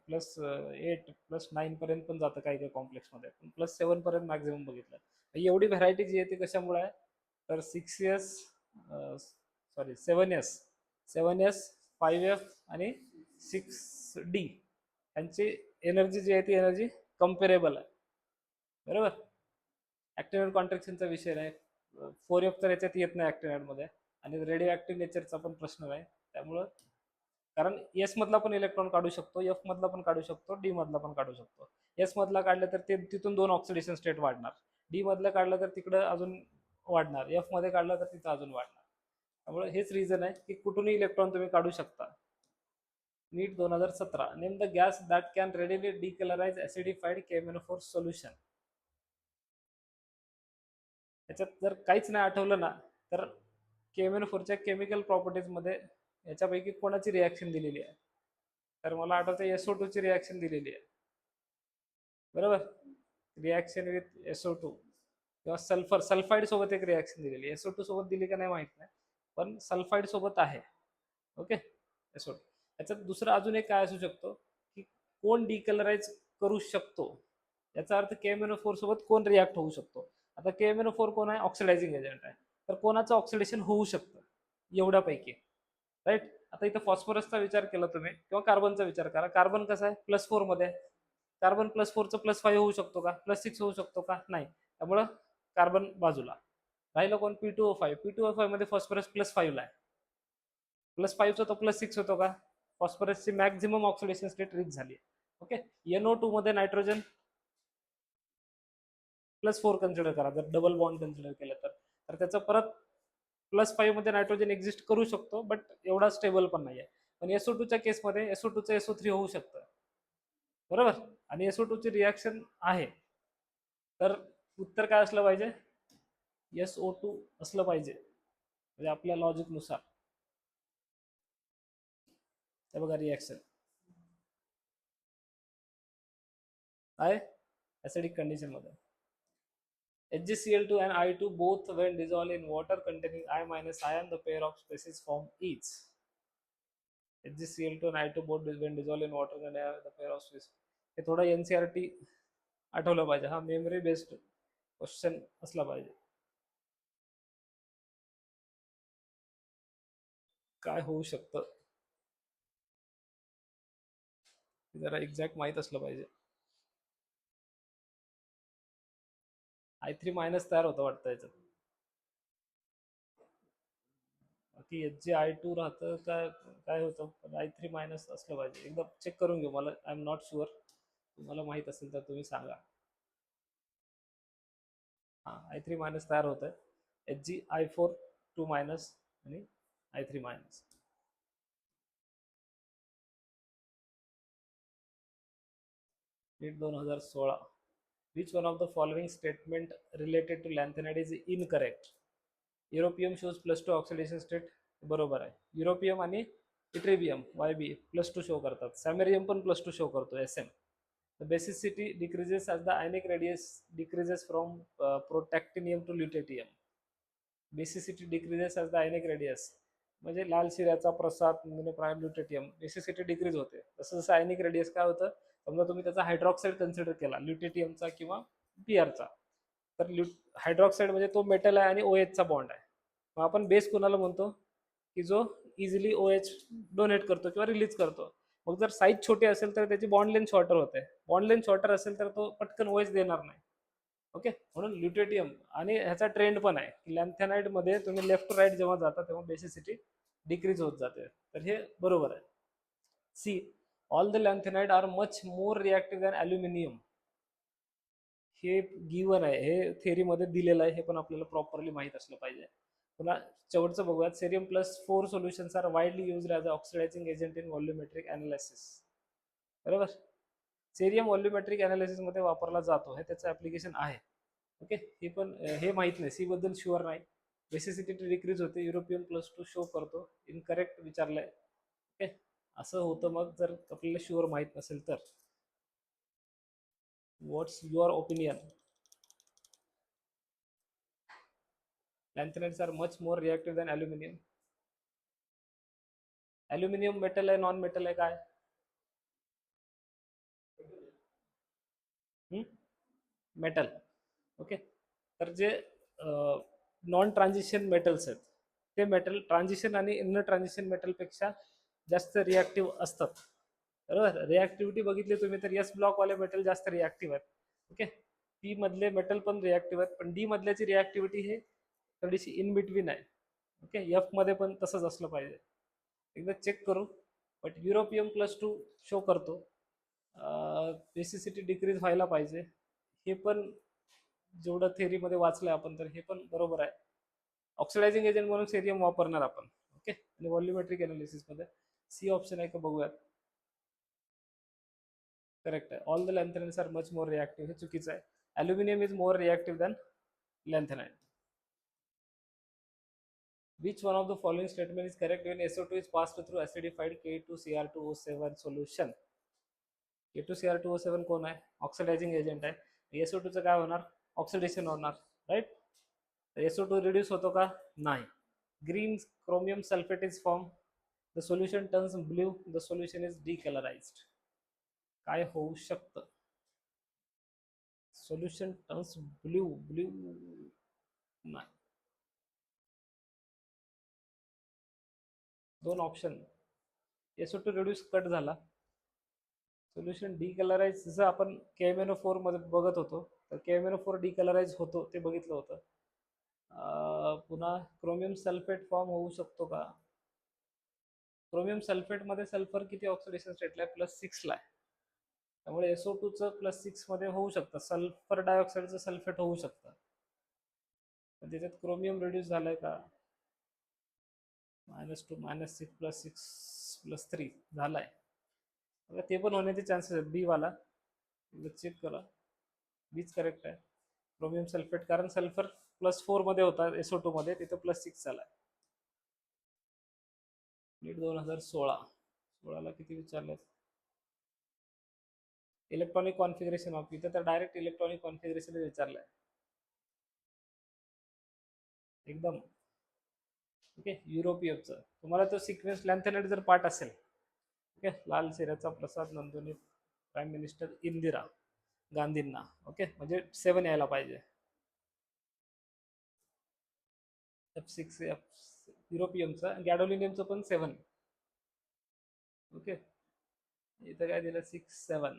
+8 +9 पर्यंत पण जातं काही काही कॉम्प्लेक्स मध्ये, पण +7 पर्यंत मॅक्झिमम बघितलं. एवढी व्हरायटी जी येते कशामुळे आहे, तर 6s, सॉरी 7s 5f आणि 6d यांची एनर्जी जी आहे ती एनर्जी कम्पेरेबल आहे, बरोबर. ऍक्टिनाइड कॉन्ट्रॅक्शनचा विषय नाही, 4f तर याच्यात येत नाही ऍक्टिनाइड मध्ये. आणि रेडिओ ऍक्टिव्ह नेचरचा पण प्रश्न नाही. त्यामुळं कारण एस मधला पण इलेक्ट्रॉन काढू शकतो, एफ मधला पण काढू शकतो, डी मधला पण काढू शकतो. एस मधला काढलं तर ते तिथून 2 ऑक्सिडेशन स्टेट वाढणार, डी मधलं काढलं तर तिकडं अजून वाढणार, एफ मध्ये काढलं तर तिथं अजून वाढणार. त्यामुळे हेच रिझन आहे की कुठूनही इलेक्ट्रॉन तुम्ही काढू शकता. NEET 2017. Name the gas that can readily decolourise acidified KMnO4 solution. याच्यात जर काहीच नाही आठवलं ना तर KMnO4च्या केमिकल प्रॉपर्टीज मध्ये याच्यापैकी कोणाची रिॲक्शन दिलेली आहे? तर मला आठवतं SO2 ची रिॲक्शन दिलेली आहे, बरोबर. रिॲक्शन विथ SO2 किंवा सल्फाईड सोबत एक रिॲक्शन दिलेली आहे. SO2 सोबत दिली का नाही माहित नाही, पण सल्फाईड सोबत आहे. Okay, SO2. याच्यात दुसरं अजून एक काय असू शकतो की कोण डिकलराइज करू शकतो, याचा अर्थ KMnO4 सोबत कोण रिॲक्ट होऊ शकतो. आता KMnO4 कोण आहे? ऑक्सिडायझिंग एजंट आहे. तर कोणाचं ऑक्सिडेशन होऊ शकतं एवढ्यापैकी, राईट. आता इथं फॉस्फरसचा विचार केला तुम्ही किंवा कार्बनचा विचार करा. कार्बन कसं आहे? +4 मध्ये आहे. कार्बन +4चं +5 होऊ शकतो का? +6 होऊ शकतो का? नाही. त्यामुळं कार्बन बाजूला राहिलं. कोण? P2O5. P2O5 मध्ये फॉस्फरस +5 ला आहे. +5 तो +6 होतो का? फॉस्फरसची मॅक्झिमम ऑक्सिडेशन स्टेट रीच झाली. ओके. NO2 मध्ये नायट्रोजन +4 कन्सिडर करा, जर डबल बॉन्ड कन्सिडर केलं तर त्याचं परत +5 मध्ये नायट्रोजन एक्झिस्ट करू शकतो, बट एवढा स्टेबल पण नाही आहे. पण SO2 च्या केसमध्ये SO2 चं SO3 होऊ शकतं, बरोबर. आणि SO2 ची रिॲक्शन आहे, तर उत्तर काय असलं पाहिजे? SO2 असलं पाहिजे, म्हणजे आपल्या लॉजिक नुसार. हे बघा रिॲक्शन आहे ऍसिडिक कंडिशन मध्ये. HgCl2 and I2 both when dissolved in water containing I minus ion, the pair of species form each. HgCl2 and I2 both when dissolved in water containing the pair of species. हे थोडं NCERT आठवलं पाहिजे. हा मेमरी बेस्ड क्वेश्चन असला पाहिजे. काय होऊ शकतं जरा एक्झॅक्ट माहित असलं पाहिजे. I3 मायनस तयार होतं वाटतं याच्यात. बाकी HgI2 राहतं काय काय होतं, पण I3 मायनस असलं पाहिजे. एकदा चेक करून घेऊ, मला आय एम नॉट शुअर. तुम्हाला माहित असेल तर तुम्ही सांगा. हां, I3 मायनस तयार होत आहे. HgI4 2 मायनस आणि I3 minus. NEET 2016. Which one of the following statement related to lanthanide is incorrect? Europium shows +2 oxidation state, बरोबर आहे. युरोपियम आणि इट्रेबियम YB +2 शो करतात. सॅमेरियम पण +2 शो करतो, SM. The basicity decreases as the ionic radius decreases from protactinium to lutetium. Basicity decreases as the ionic radius, म्हणजे लाल शिऱ्याचा प्रसार प्राईम ल्युटेटियम बेसिसिटी डिक्रीज होते. जसं जसं आयनिक रेडियस काय होतं, समजा तुम्ही त्याचा हायड्रॉक्साईड कन्सिडर केला ल्युटेटियमचा किंवा PRचा, तर हायड्रॉक्साईड म्हणजे तो मेटल आहे आणि OH चा बॉन्ड आहे. मग आपण बेस कोणाला म्हणतो? की जो इझिली OH डोनेट करतो किंवा रिलीज करतो. मग जर साईज छोटी असेल तर त्याची बॉन्ड लेंथ शॉर्टर होते. बॉन्ड लेंथ शॉर्टर असेल तर तो पटकन OH देणार नाही. ओके, म्हणून ल्युटेटियम. आणि ह्याचा ट्रेंड पण आहे की लॅन्थेनाइड मध्ये तुम्ही लेफ्ट टू राईट जेव्हा जाता तेव्हा बेसिसिटी डिक्रीज होत जाते. तर हे बरोबर आहे. C, all the lanthanide are much more reactive than aluminium. हे गिवन आहे, हे थेअरीमध्ये दिलेलं आहे, हे पण आपल्याला प्रॉपरली माहीत असलं पाहिजे. पुन्हा शेवटचं बघूयात. Cerium +4 solutions are widely used as a oxidising agent in volumetric analysis, बरोबर. सेरियम व्हॉल्युमेट्रिक ॲनालिसिस मध्ये वापरला जातो, हे त्याचं ॲप्लिकेशन आहे. ओके, हे पण हे माहित नाही, सी बद्दल शुअर नाही. बेसिसिटी डिक्रीज होते, युरोपियन +2 शो करतो. इनकरेक्ट विचारलंय. ओके, असं होतं. मग जर आपल्याला शुअर माहित नसेल तर what's your opinion? Lanthanides are much more reactive than aluminium. Aluminium metal आहे, नॉन मेटल आहे, काय? मेटल. ओके, तर जे नॉन ट्रान्झिशन मेटल्स आहेत ते मेटल ट्रान्झिशन आणि इन ट्रान्झिशन मेटलपेक्षा जास्त रिॲक्टिव्ह असतात, बरोबर. रिॲक्टिव्हिटी बघितली तुम्ही तर S ब्लॉकवाले मेटल जास्त रिॲक्टिव्ह आहेत. ओके, P मधले मेटल पण रिॲक्टिव्ह आहेत, पण D मधल्याची रिॲक्टिव्हिटी हे थोडीशी इन बिटवीन आहे. ओके, F मध्ये पण तसंच असलं पाहिजे. एकदा चेक करू. बट युरोपियम +2 शो करतो. बेसिसिटी डिक्रीज व्हायला पाहिजे, हे पण जेवढं theory वाचलंय आपण तर हे पण बरोबर आहे. ऑक्सिडायझिंग एजंट म्हणून सेरियम वापरणार आपण. ओके, आणि व्हॉल्युमेट्रिक अनालिसिस मध्ये सी ऑप्शन आहे का बघूयात. करेक्ट आहे. All the lanthanides are much more reactive, हे चुकीचं आहे. Aluminium is more reactive than lanthanide. Which one of the following statement is correct when SO2 is passed through acidified K2Cr2O7 solution? K2Cr2O7 कोण आहे? ऑक्सिडायझिंग एजंट आहे. SO2 चं काय होणार? ऑक्सिडेशन होणार, राईट? SO2 रिड्यूस होतो का? नाही. Green chromium sulfate is formed. The solution turns blue. The solution is decolorized. काय होऊ शकतं? Solution turns blue. ब्ल्यू नाही. दोन ऑप्शन. SO2 रिड्यूस कट झाला, सोल्युशन डिकलराइज, जसं आपण KMnO4 मध्ये बघत होतो, तर KMnO4 डिकलराइज होतो ते बघितलं होतं. पुन्हा क्रोमियम सल्फेट फॉर्म होऊ शकतो का? क्रोमियम सल्फेट मध्ये सल्फर किती ऑक्सिडेशन स्टेटला आहे? +6 ला आहे. त्यामुळे SO2 चं +6 मध्ये होऊ शकतं. सल्फर डायऑक्साईडचं सल्फेट होऊ शकतं. पण त्याच्यात क्रोमियम रिड्यूस झालाय का? -2 -6 +6 +3 झालाय. ते पण होण्याचे चान्सेस आहेत. बी वाला चेक करा, बीच करेक्ट आहे. क्रोमियम सल्फेट, कारण सल्फर +4 मध्ये होता SO2 मध्ये, तिथं +6 झालाय. नीट 2016 किती विचारले? इलेक्ट्रॉनिक कॉन्फिगरेशन ऑफ, इथं तर डायरेक्ट इलेक्ट्रॉनिक कॉन्फिगरेशन विचारलंय एकदम. ओके, युरोपियनचं तुम्हाला तो सिक्वेन्स लॅन्थेनाइड जर पाठ असेल, ओके, लाल सिऱ्याचा प्रसाद नंदुनी प्राईम मिनिस्टर इंदिरा गांधींना, ओके, म्हणजे 7 यायला पाहिजे. F6 युरोपियनचं. गॅडोलिनियमचं पण 7. ओके, इथं काय दिलं? 6 7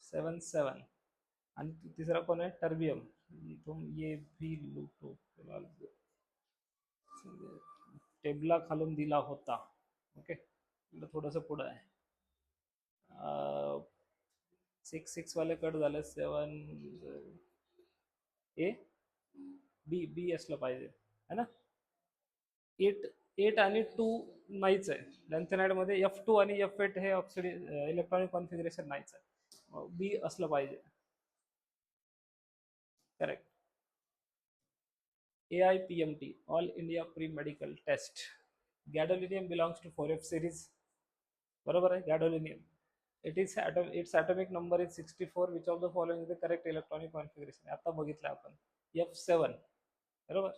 7 7. आणि तिसरा कोण आहे? टर्बियम. तुम ये भी लुटो, टेबला खालून दिला होता. ओके, थोडस पुढं आहे. 6 6 वाले कट झाले. 7 ए बी बी असलं पाहिजे, है ना? 8 आणि 2 नाहीच आहे लॅन्थेनाइड मध्ये. F2 आणि F8 हे इलेक्ट्रॉनिक कॉन्फिगरेशन नाहीच आहे. बी असलं पाहिजे. Correct. AIPMT, all India pre medical test. Gadolinium belongs to 4F series. बरोबर आहे, गॅडोलिनियम. its atomic number is 64. Which of the following is the correct electronic configuration? आता बघितलं आपण F7, बरोबर.